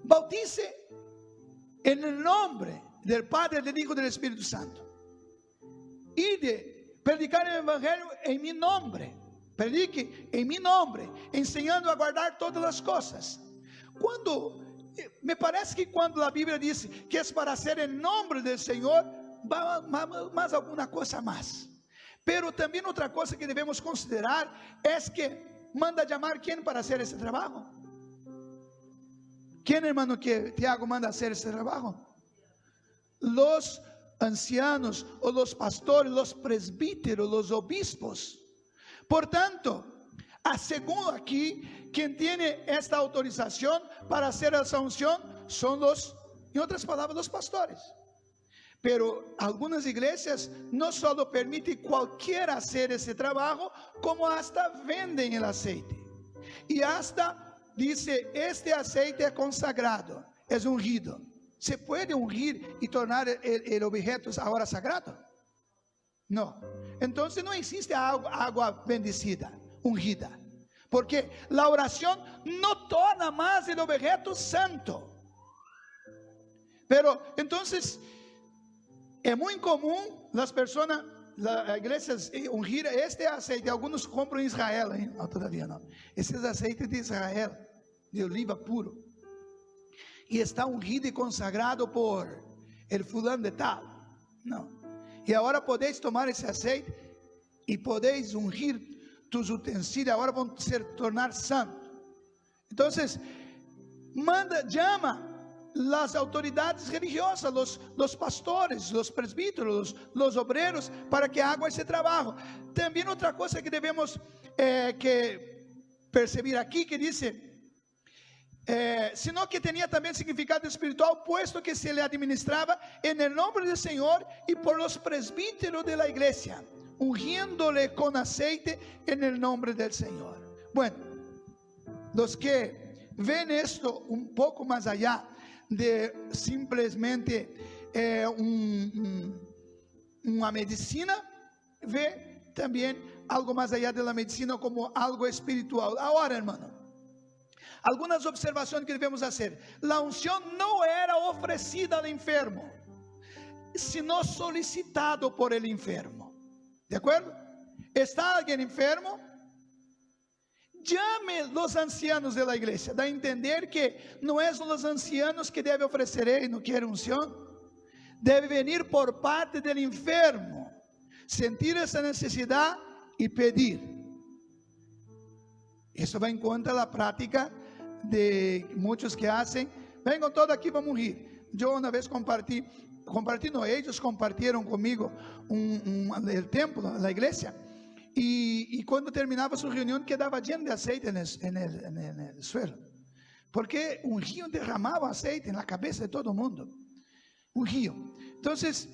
bautice en el nombre del Padre, del Hijo y del Espíritu Santo. Y de predicar el Evangelio en mi nombre. Predique en mi nombre, enseñando a guardar todas las cosas. Me parece que cuando la Biblia dice que es para hacer en nombre del Señor, va más alguna cosa más. Pero también otra cosa que debemos considerar es que manda llamar ¿quién para hacer ese trabajo? ¿Quién, hermano, que Tiago manda hacer ese trabajo? Los ancianos o los pastores, los presbíteros, los obispos. Por tanto, según aquí, quien tiene esta autorización para hacer esa unción son en otras palabras, los pastores. Pero algunas iglesias no solo permiten cualquiera hacer ese trabajo, como hasta venden el aceite. Y hasta dice, este aceite es consagrado, es ungido. ¿Se puede ungir y tornar el objeto ahora sagrado? No. Entonces no existe agua bendecida, ungida. Porque la oración no torna más el objeto santo. Pero entonces es muy común las personas, las iglesias, ungir este aceite. Algunos compran en Israel, no, todavía no. Ese es aceite de Israel, de oliva puro. Y está ungido y consagrado por el fulano de tal. No. Y ahora podéis tomar ese aceite y podéis ungir tus utensilios. Ahora van a tornar santos. Entonces, llama las autoridades religiosas, los pastores, los presbíteros, los obreros, para que hagan ese trabajo. También otra cosa que debemos que percibir aquí, que dice, sino que tenía también significado espiritual, puesto que se le administraba en el nombre del Señor y por los presbíteros de la iglesia, ungiéndole con aceite en el nombre del Señor. Bueno, los que ven esto un poco más allá de simplesmente una medicina, ve también algo más allá de la medicina como algo espiritual. Ahora, hermano, algunas observaciones que debemos hacer. La unción no era ofrecida al enfermo, sino solicitado por el enfermo. ¿De acuerdo? ¿Está alguien enfermo? Llame los ancianos de la iglesia. Da a entender que no es los ancianos que debe ofrecer él y no quiere unción. Debe venir por parte del enfermo, sentir esa necesidad y pedir. Eso va en contra de la práctica de muchos que hacen, vengan todos aquí, vamos a ungir. Yo una vez ellos compartieron conmigo el templo, la iglesia, y cuando terminaba su reunión quedaba lleno de aceite en el suelo, porque un río derramaba aceite en la cabeza de todo el mundo, un río. Entonces,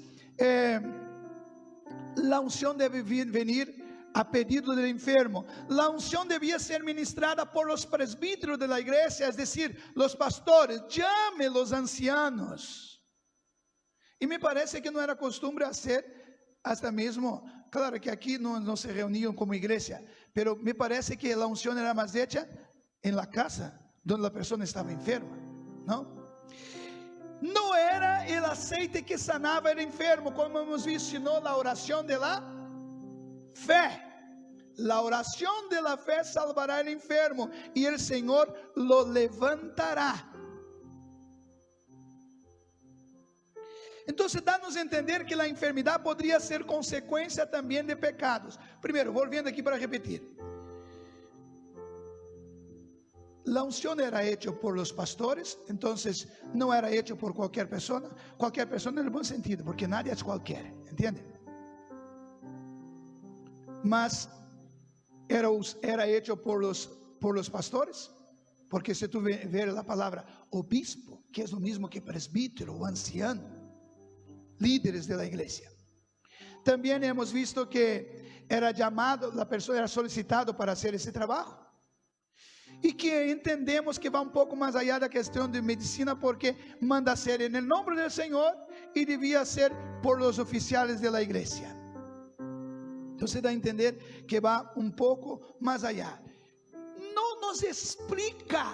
la unción debe venir a pedido del enfermo. La unción debía ser ministrada por los presbíteros de la iglesia, es decir, los pastores. Llame los ancianos. Y me parece que no era costumbre hacer, hasta mismo, claro que aquí no se reunían como iglesia, pero me parece que la unción era más hecha en la casa donde la persona estaba enferma, ¿no? No era el aceite que sanaba el enfermo, como hemos visto, sino la oración de la fe. La oración de la fe salvará al enfermo y el Señor lo levantará. Entonces, danos a entender que la enfermedad podría ser consecuencia también de pecados. Primero, volviendo aquí para repetir. La unción era hecha por los pastores, entonces no era hecho por cualquier persona en el buen sentido, porque nadie es cualquiera, ¿entiende? Mas era hecho por los pastores, porque si tú ves la palabra obispo, que es lo mismo que presbítero o anciano, líderes de la iglesia. También hemos visto que era llamado, la persona era solicitado para hacer ese trabajo. Y que entendemos que va un poco más allá de la cuestión de medicina, porque manda ser en el nombre del Señor y debía ser por los oficiales de la iglesia. Entonces da a entender que va un poco más allá. No nos explica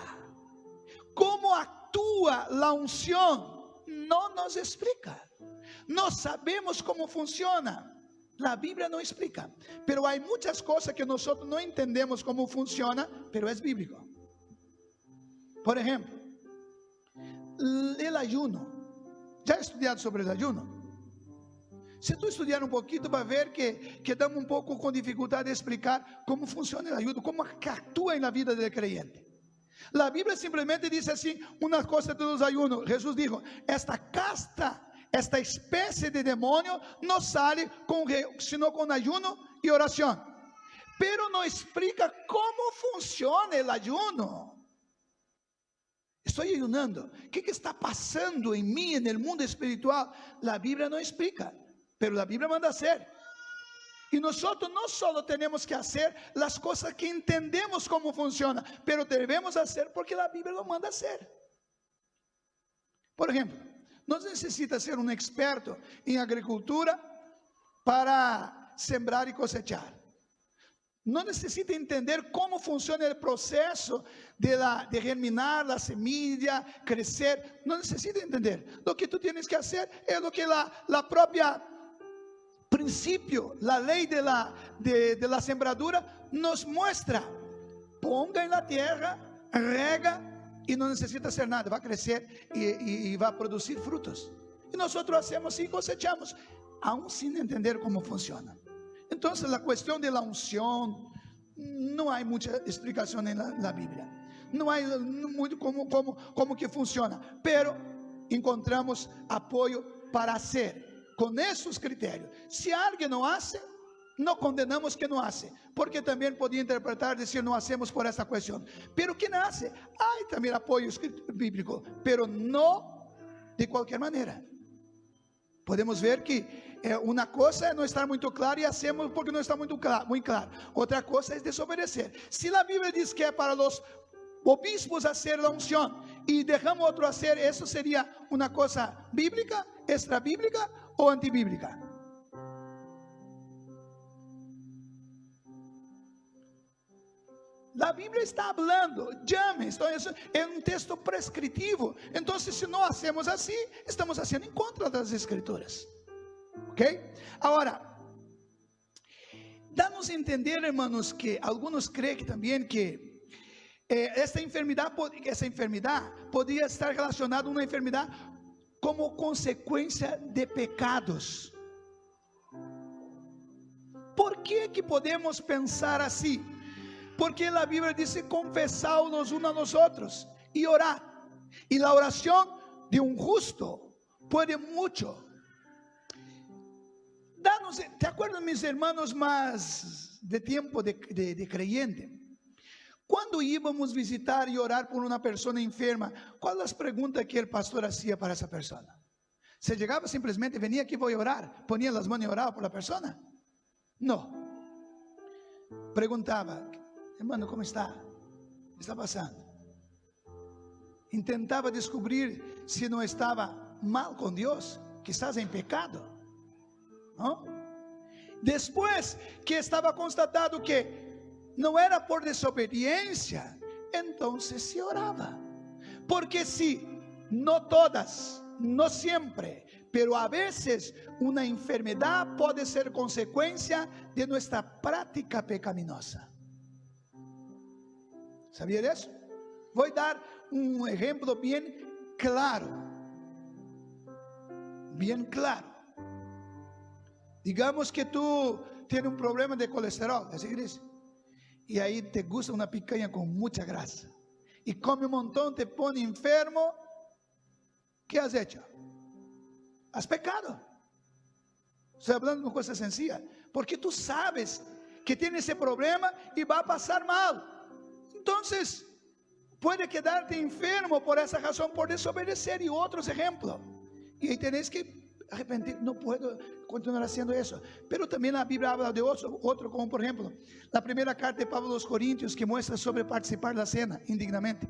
cómo actúa la unción, no nos explica. No sabemos cómo funciona. La Biblia no explica, pero hay muchas cosas que nosotros no entendemos cómo funciona, pero es bíblico. Por ejemplo, el ayuno. ¿Ya has estudiado sobre el ayuno? Si tú estudiar un poquito, va a ver que estamos un poco con dificultad de explicar cómo funciona el ayuno, cómo actúa en la vida del creyente. La Biblia simplemente dice así, unas cosas de los ayunos. Jesús dijo, esta especie de demonio no sale sino con ayuno y oración. Pero no explica cómo funciona el ayuno. Estoy ayunando. ¿Qué está pasando en mí, en el mundo espiritual? La Biblia no explica, pero la Biblia manda hacer. Y nosotros no solo tenemos que hacer las cosas que entendemos cómo funciona, pero debemos hacer porque la Biblia lo manda hacer. Por ejemplo, no necesita ser un experto en agricultura para sembrar y cosechar. No necesita entender cómo funciona el proceso de germinar la semilla, crecer. No necesita entender. Lo que tú tienes que hacer es lo que la propia principio, la ley de la sembradura nos muestra. Ponga en la tierra, rega, y no necesita hacer nada, va a crecer y va a producir frutos. Y nosotros hacemos y cosechamos, aún sin entender cómo funciona. Entonces la cuestión de la unción, no hay mucha explicación en la Biblia. No hay muy cómo que funciona, pero encontramos apoyo para hacer con esos criterios. Si alguien no hace, no condenamos que no hace, porque también podía interpretar, decir, no hacemos por esta cuestión. Pero quien hace, hay también apoyo bíblico, pero no de cualquier manera. Podemos ver que una cosa es no estar muy claro y hacemos porque no está muy claro. Otra cosa es desobedecer. Si la Biblia dice que es para los obispos hacer la unción y dejamos otro hacer, ¿eso sería una cosa bíblica, extra bíblica o antibíblica? La Biblia está hablando, llame, es un texto prescritivo. Entonces, si no hacemos así, estamos haciendo en contra de las Escrituras. ¿Ok? Ahora, danos a entender, hermanos, que algunos creen también que esta enfermedad podría estar relacionada a una enfermedad como consecuencia de pecados. ¿Por qué que podemos pensar así? Porque la Biblia dice, confesaos los unos a los otros y orad. Y la oración de un justo puede mucho. ¿Te acuerdas, mis hermanos, más de tiempo de creyente? Cuando íbamos a visitar y orar por una persona enferma, ¿cuáles las preguntas que el pastor hacía para esa persona? ¿Se llegaba simplemente, venía aquí, voy a orar, ponía las manos y oraba por la persona? No. Preguntaba, hermano, ¿cómo está? ¿Qué está pasando? Intentaba descubrir si no estaba mal con Dios, quizás en pecado, ¿no? Después que estaba constatado que no era por desobediencia, entonces se oraba. Porque si no todas no siempre, pero a veces una enfermedad puede ser consecuencia de nuestra práctica pecaminosa. ¿Sabía de eso? Voy a dar un ejemplo bien claro. Bien claro. Digamos que tú tienes un problema de colesterol, ¿así que dice? Y ahí te gusta una picanha con mucha grasa. Y come un montón, te pone enfermo. ¿Qué has hecho? Has pecado. Estoy hablando de una cosa sencilla. Porque tú sabes que tienes ese problema y va a pasar mal. Entonces, puede quedarte enfermo por esa razón, por desobedecer. Y otros ejemplos. Y ahí tenés que arrepentir. No puedo continuar haciendo eso. Pero también la Biblia habla de otro, como por ejemplo, la primera carta de Pablo a los Corintios, que muestra sobre participar de la cena indignamente.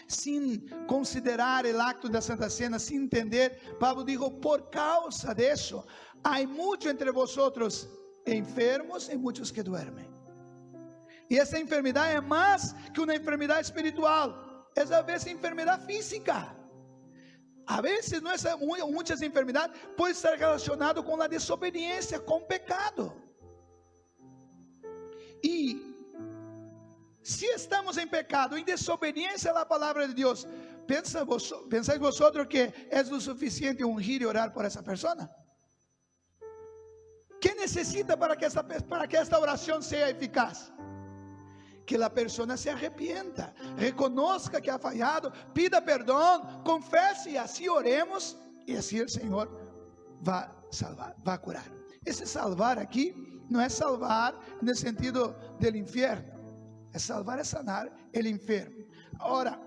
Sin considerar el acto de la Santa Cena, sin entender, Pablo dijo, por causa de eso, hay muchos entre vosotros enfermos y muchos que duermen. Y esa enfermedad es más que una enfermedad espiritual, es a veces enfermedad física. A veces muchas enfermedades pueden estar relacionadas con la desobediencia, con pecado. Y si estamos en pecado, en desobediencia a la palabra de Dios, ¿pensáis vosotros que es lo suficiente ungir y orar por esa persona? ¿Qué necesita para que esta oración sea eficaz? Que la persona se arrepienta, reconozca que ha fallado, pida perdón, confese, y así oremos, y así el Señor va a salvar, va a curar. Ese salvar aquí no es salvar en el sentido del infierno, es salvar, es sanar el enfermo. Ahora,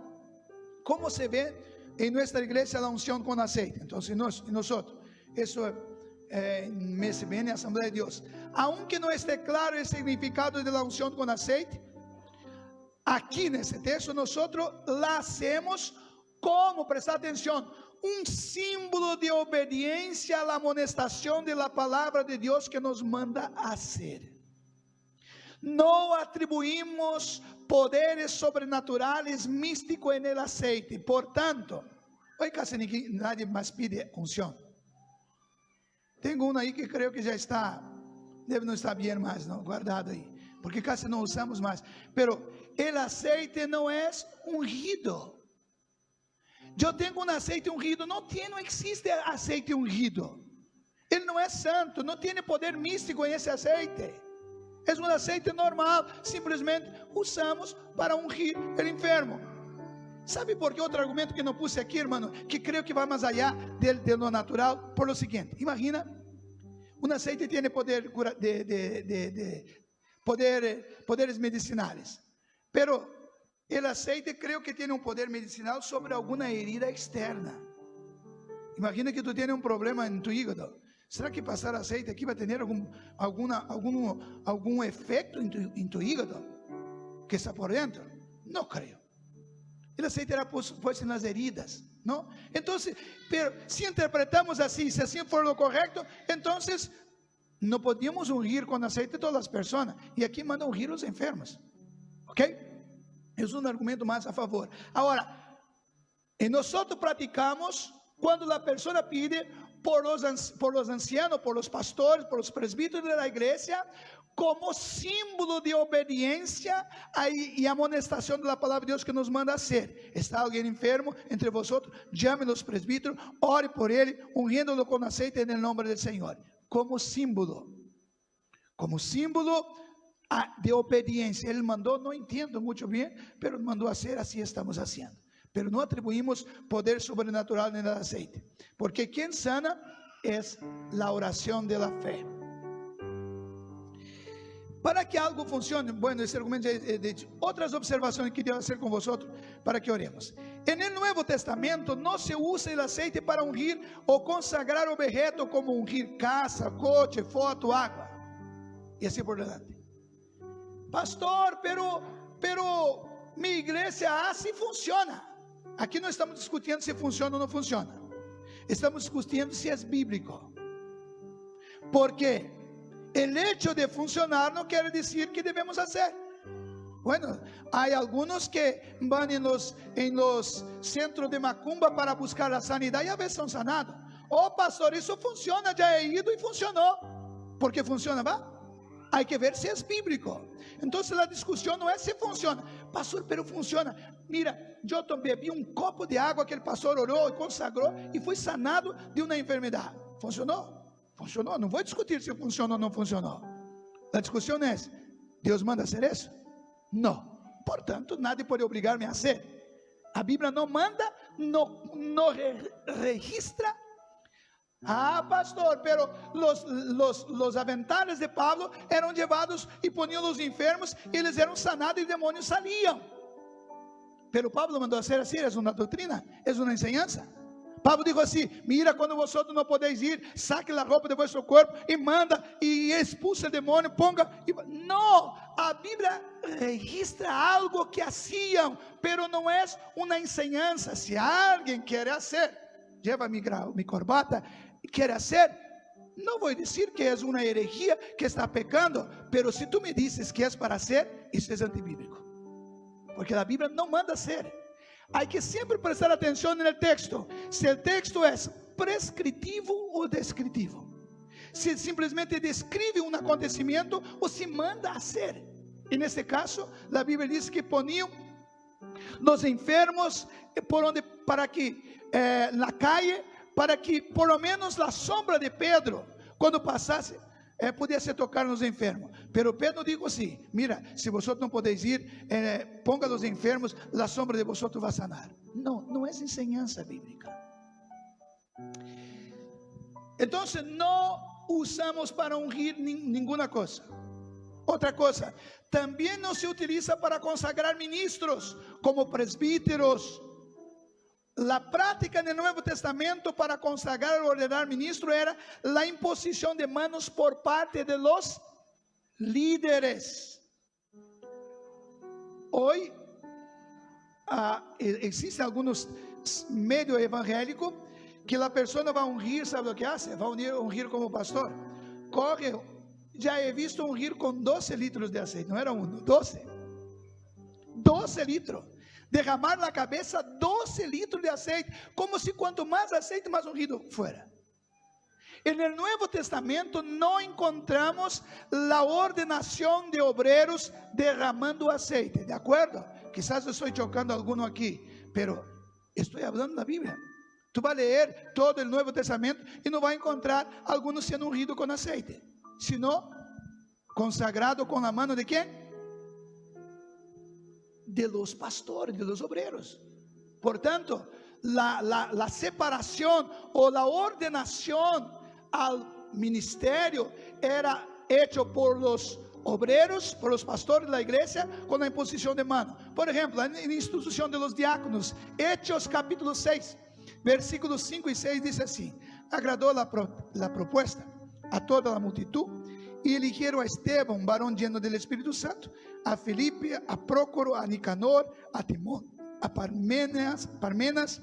¿cómo se ve en nuestra iglesia la unción con aceite? Entonces nosotros, eso en MSBN, Asamblea de Dios, aunque no esté claro el significado de la unción con aceite, aquí en ese texto nosotros la hacemos como, presta atención, un símbolo de obediencia a la amonestación de la palabra de Dios que nos manda a hacer. No atribuimos poderes sobrenaturales místicos en el aceite. Por tanto, hoy casi nadie más pide unción. Tengo uno ahí que creo que ya está, debe no estar bien más, ¿no? Guardado ahí, porque casi no usamos más. Pero el aceite no es ungido. Yo tengo un aceite ungido, no existe aceite ungido. Ele não é santo, não tem poder místico em esse aceite. É um aceite normal, simplesmente usamos para ungir o enfermo. ¿Sabe por qué otro argumento que no puse aquí, hermano? Que creo que va más allá de lo natural. Por lo siguiente, imagina, un aceite tiene poderes medicinales. Pero el aceite creo que tiene un poder medicinal sobre alguna herida externa. Imagina que tú tienes un problema en tu hígado. ¿Será que pasar aceite aquí va a tener algún efecto en tu hígado que está por dentro? No creo. El aceite era puesto en las heridas, ¿no? Entonces, pero si interpretamos así, si así fue lo correcto, entonces no podíamos ungir con aceite todas las personas. Y aquí manda ungir los enfermos. ¿Ok? Es un argumento más a favor. Ahora, nosotros practicamos cuando la persona pide por los ancianos, por los pastores, por los presbíteros de la iglesia, como símbolo de obediencia y amonestación de la palabra de Dios que nos manda hacer. ¿Está alguien enfermo entre vosotros? Llame a los presbíteros, ore por él, ungiéndolo con aceite en el nombre del Señor. Como símbolo de obediencia. Él mandó, no entiendo mucho bien, pero mandó hacer, así estamos haciendo. Pero no atribuimos poder sobrenatural en el aceite, porque quien sana es la oración de la fe. Para que algo funcione, bueno, esse argumento já é de outras observações que queria fazer com vosotros, para que oremos. En el Nuevo Testamento no se usa el aceite para ungir o consagrar objetos como ungir casa, coche, foto, agua, y así por delante. Pastor, pero mi iglesia hace y funciona. Aqui não estamos discutindo se funciona ou não funciona. Estamos discutindo se é bíblico. Porque el hecho de funcionar no quiere decir que debemos hacer. Bueno, hay algunos que van en los centros de macumba para buscar la sanidad y a veces son sanados. Oh, pastor, eso funciona, ya he ido y funcionó. ¿Por qué funciona? ¿Va? Hay que ver si es bíblico. Entonces la discusión no es si funciona. Pastor, pero funciona. Mira, yo bebí un copo de agua que el pastor oró y consagró y fui sanado de una enfermedad. ¿Funcionó? Funcionó. No voy a discutir si funcionó o no funcionó. La discusión es, ¿Dios manda hacer eso? No. Portanto, nadie puede obligarme a hacer. A Bíblia não manda, no registra. Ah, pastor, pero los aventales de Pablo eram llevados e poniam os enfermos e eles eram sanados e demônios saliam. Pero Pablo mandou ser assim, é uma doutrina, é uma enseñanza. Pablo dijo assim: mira, quando vosotros não podeis ir, saque a roupa de vosso corpo e manda e expulsa o demônio, ponga. Não, a Bíblia registra algo que hacían, pero não é uma enseñanza. Se alguém quer fazer, lleva mi corbata, quer fazer, não vou dizer que é uma herejia, que está pecando, pero se tu me dices que é para hacer, isso é antibíblico, porque a Bíblia não manda ser. Há que sempre prestar atenção no texto, se o texto é prescritivo ou descritivo, se simplesmente descreve um acontecimento ou se manda a ser. E nesse caso, a Bíblia diz que poniam os enfermos para que na calle, para que por lo menos a sombra de Pedro, quando passasse, pudesse tocar nos enfermos. Pero Pedro dijo assim: mira, se vosotros não podeis ir, ponga os enfermos, a sombra de vosotros vai sanar. Não, não é enseñanza bíblica. Então, não usamos para ungir nenhuma coisa. Outra coisa, também não se utiliza para consagrar ministros, como presbíteros. La práctica en el Nuevo Testamento para consagrar o ordenar ministro era la imposición de manos por parte de los líderes. Hoy existen algunos medios evangélicos que la persona va a ungir, ¿sabe lo que hace? Va a ungir como pastor. Corre, ya he visto ungir con 12 litros de aceite, no era uno, 12. 12 litros. Derramar na cabeça 12 litros de aceite, como se quanto mais aceite, mais ungido fuera. En el Nuevo Testamento não encontramos a ordenação de obreros derramando aceite, ¿de acuerdo? Quizás estou chocando a alguno aqui, pero estou falando da Bíblia. Tu vai ler todo o Nuevo Testamento e não vai encontrar algunos sendo ungidos com aceite, sino consagrado com a mano de quem? De los pastores, de los obreros. Portanto, la separación o la ordenación al ministerio era hecho por los obreros, por los pastores de la iglesia, con la imposición de mano. Por ejemplo, en la institución de los diáconos, Hechos capítulo 6, versículos 5 y 6 dice así: agradó la propuesta a toda la multitud, y eligieron a Esteban, varón lleno del Espíritu Santo, a Felipe, a Prócoro, a Nicanor, a Timón, a Parmenas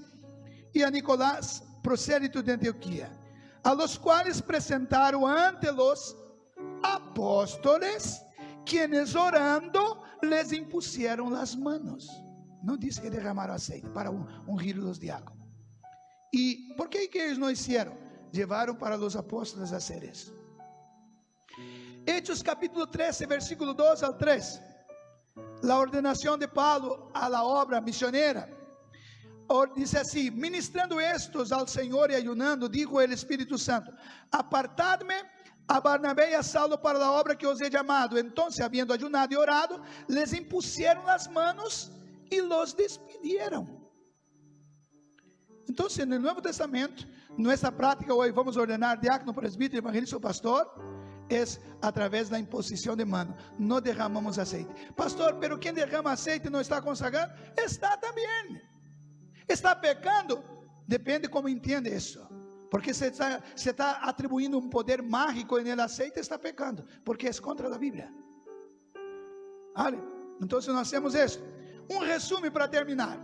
y a Nicolás, prosélito de Antioquía, a los cuales presentaron ante los apóstoles, quienes orando les impusieron las manos. No dice que derramaron aceite para ungir los diáconos. ¿Y por qué que ellos no hicieron? Llevaron para los apóstoles a hacer eso. Hechos capítulo 13, versículo 2 al 3. La ordenación de Pablo a la obra misionera. Dice así: ministrando estos al Señor y ayunando, dijo el Espíritu Santo: apartadme a Barnabé y a Saulo para la obra que os he llamado. Entonces, habiendo ayunado y orado, les impusieron las manos y los despidieron. Entonces, en el Nuevo Testamento, nuestra práctica hoy, vamos a ordenar diácono, presbítero, evangelista o pastor, es a través de la imposición de mano. No derramamos aceite. Pastor, pero quien derrama aceite no está consagrado. Está también. Está pecando. Depende como entiende eso. Porque se está atribuyendo un poder mágico en el aceite, está pecando. Porque es contra la Biblia. ¿Vale? Entonces no hacemos esto. Un resumen para terminar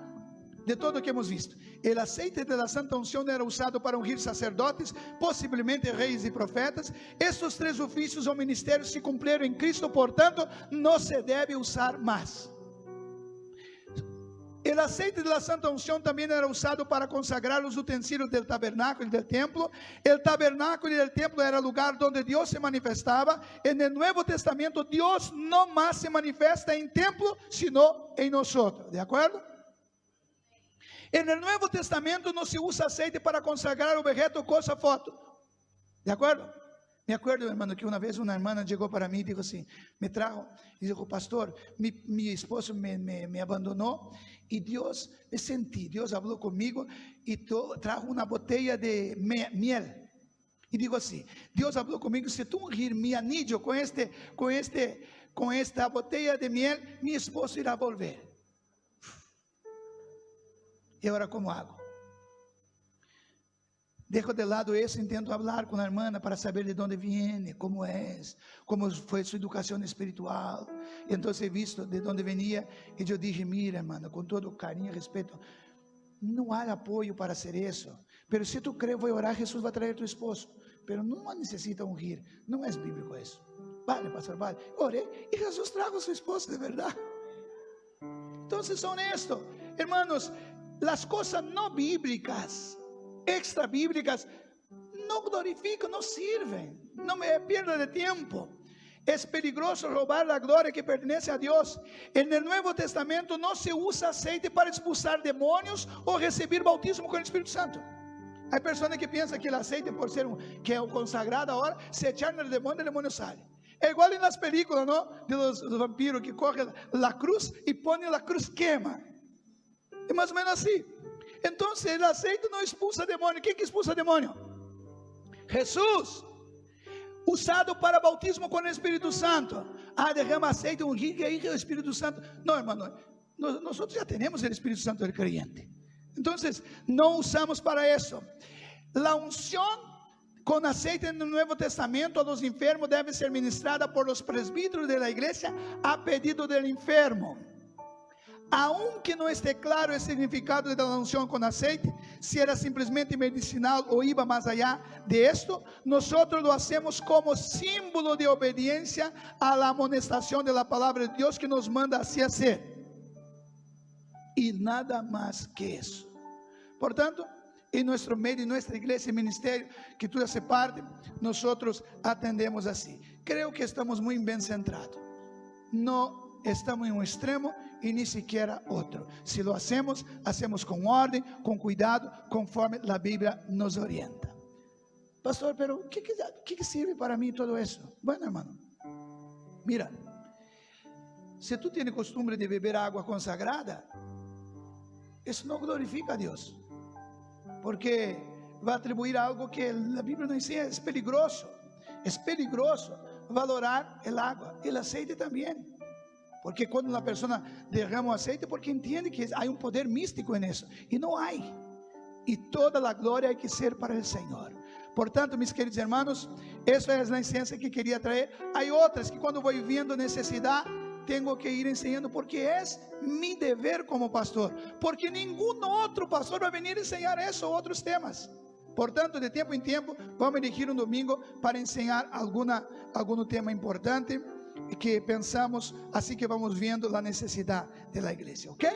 de todo lo que hemos visto. El aceite de la santa unción era usado para ungir sacerdotes, possivelmente reis e profetas. Estes 3 oficios ou ministérios se cumpriram em Cristo, portanto, não se deve usar mais. El aceite de la santa unción también era usado para consagrar los utensilios del tabernáculo y del templo. El tabernáculo y el templo era el lugar donde Dios se manifestaba. En el Nuevo Testamento, Dios no más se manifiesta en templo, sino en nosotros. ¿De acuerdo? En el Nuevo Testamento no se usa aceite para consagrar objeto, cosa, foto. ¿De acuerdo? Me acuerdo, hermano, que uma vez uma irmã chegou para mim e disse assim, me trajo, e disse, pastor, meu esposo me abandonou, e Deus, me senti, Deus falou comigo, e trajo uma botella de miel, e digo assim, Deus falou comigo, se tu ungir mi anillo com esta botella de miel, meu esposo irá volver. E agora como hago? Dejo de lado isso, intento falar com a irmã para saber de onde vem, como foi sua educação espiritual. E então he visto de onde venia, e eu dije, mira, irmã, com todo carinho e respeito, não há apoio para fazer isso. Mas se tu crê, vou orar, Jesus vai trazer tu esposo. Mas não necessita ungir, não é bíblico isso. Vale, pastor, vale. Orei, e Jesus trago seu esposo de verdade. Então, são honestos, hermanos, as coisas não bíblicas, extra bíblicas, não glorificam, não servem, não é perda de tempo. É perigoso roubar a glória que pertence a Deus. No Novo Testamento não se usa aceite para expulsar demônios ou receber bautismo com o Espírito Santo. Há pessoas que pensam que o aceite, por ser que é o consagrado agora, se echar no demônio, o demônio sai. É igual nas películas, não? De los vampiros que correm a cruz e põem a cruz queima. É mais ou menos assim. Então, o aceite não expulsa demônio. Quem que expulsa demônio? Jesus. Usado para bautismo com o Espírito Santo. Derrama aceite, ungir, e aí o Espírito Santo. Não, irmão, nós já temos o Espírito Santo do creyente. Então, não usamos para isso. A unção com aceite no Novo Testamento a los enfermos deve ser ministrada por los presbíteros de la igreja a pedido del enfermo. Aunque não esté claro o significado da unção com aceite, se era simplesmente medicinal ou iba mais allá de esto, nós lo hacemos como símbolo de obediência a la amonestação de la palavra de Deus que nos manda assim hacer. E nada mais que isso. Portanto, em nosso meio, em nossa igreja e ministério, que tu haces parte, nós atendemos assim. Creio que estamos muito bem centrados. Não estamos em um extremo e nem sequer outro. Se lo hacemos, hacemos com ordem, com cuidado, conforme a Bíblia nos orienta. Pastor, pero o que serve para mim todo isso? Bueno, hermano, mira, se tu tens costume de beber água consagrada, isso não glorifica a Deus, porque vai atribuir algo que a Bíblia não ensina. É peligroso valorar a água, o aceite também. Porque quando uma pessoa derrama o aceite, porque entende que há um poder místico nisso, e não há. E toda a glória tem que ser para o Senhor. Portanto, meus queridos irmãos, essa é a enseñança que queria trazer. Há outras que quando vou vendo necessidade, tenho que ir ensinando, porque é meu dever como pastor. Porque nenhum outro pastor vai vir ensinar isso ou outros temas. Portanto, de tempo em tempo, vamos elegir um domingo para ensinar algum tema importante que pensamos, assim que vamos vendo a necessidade da igreja, ok?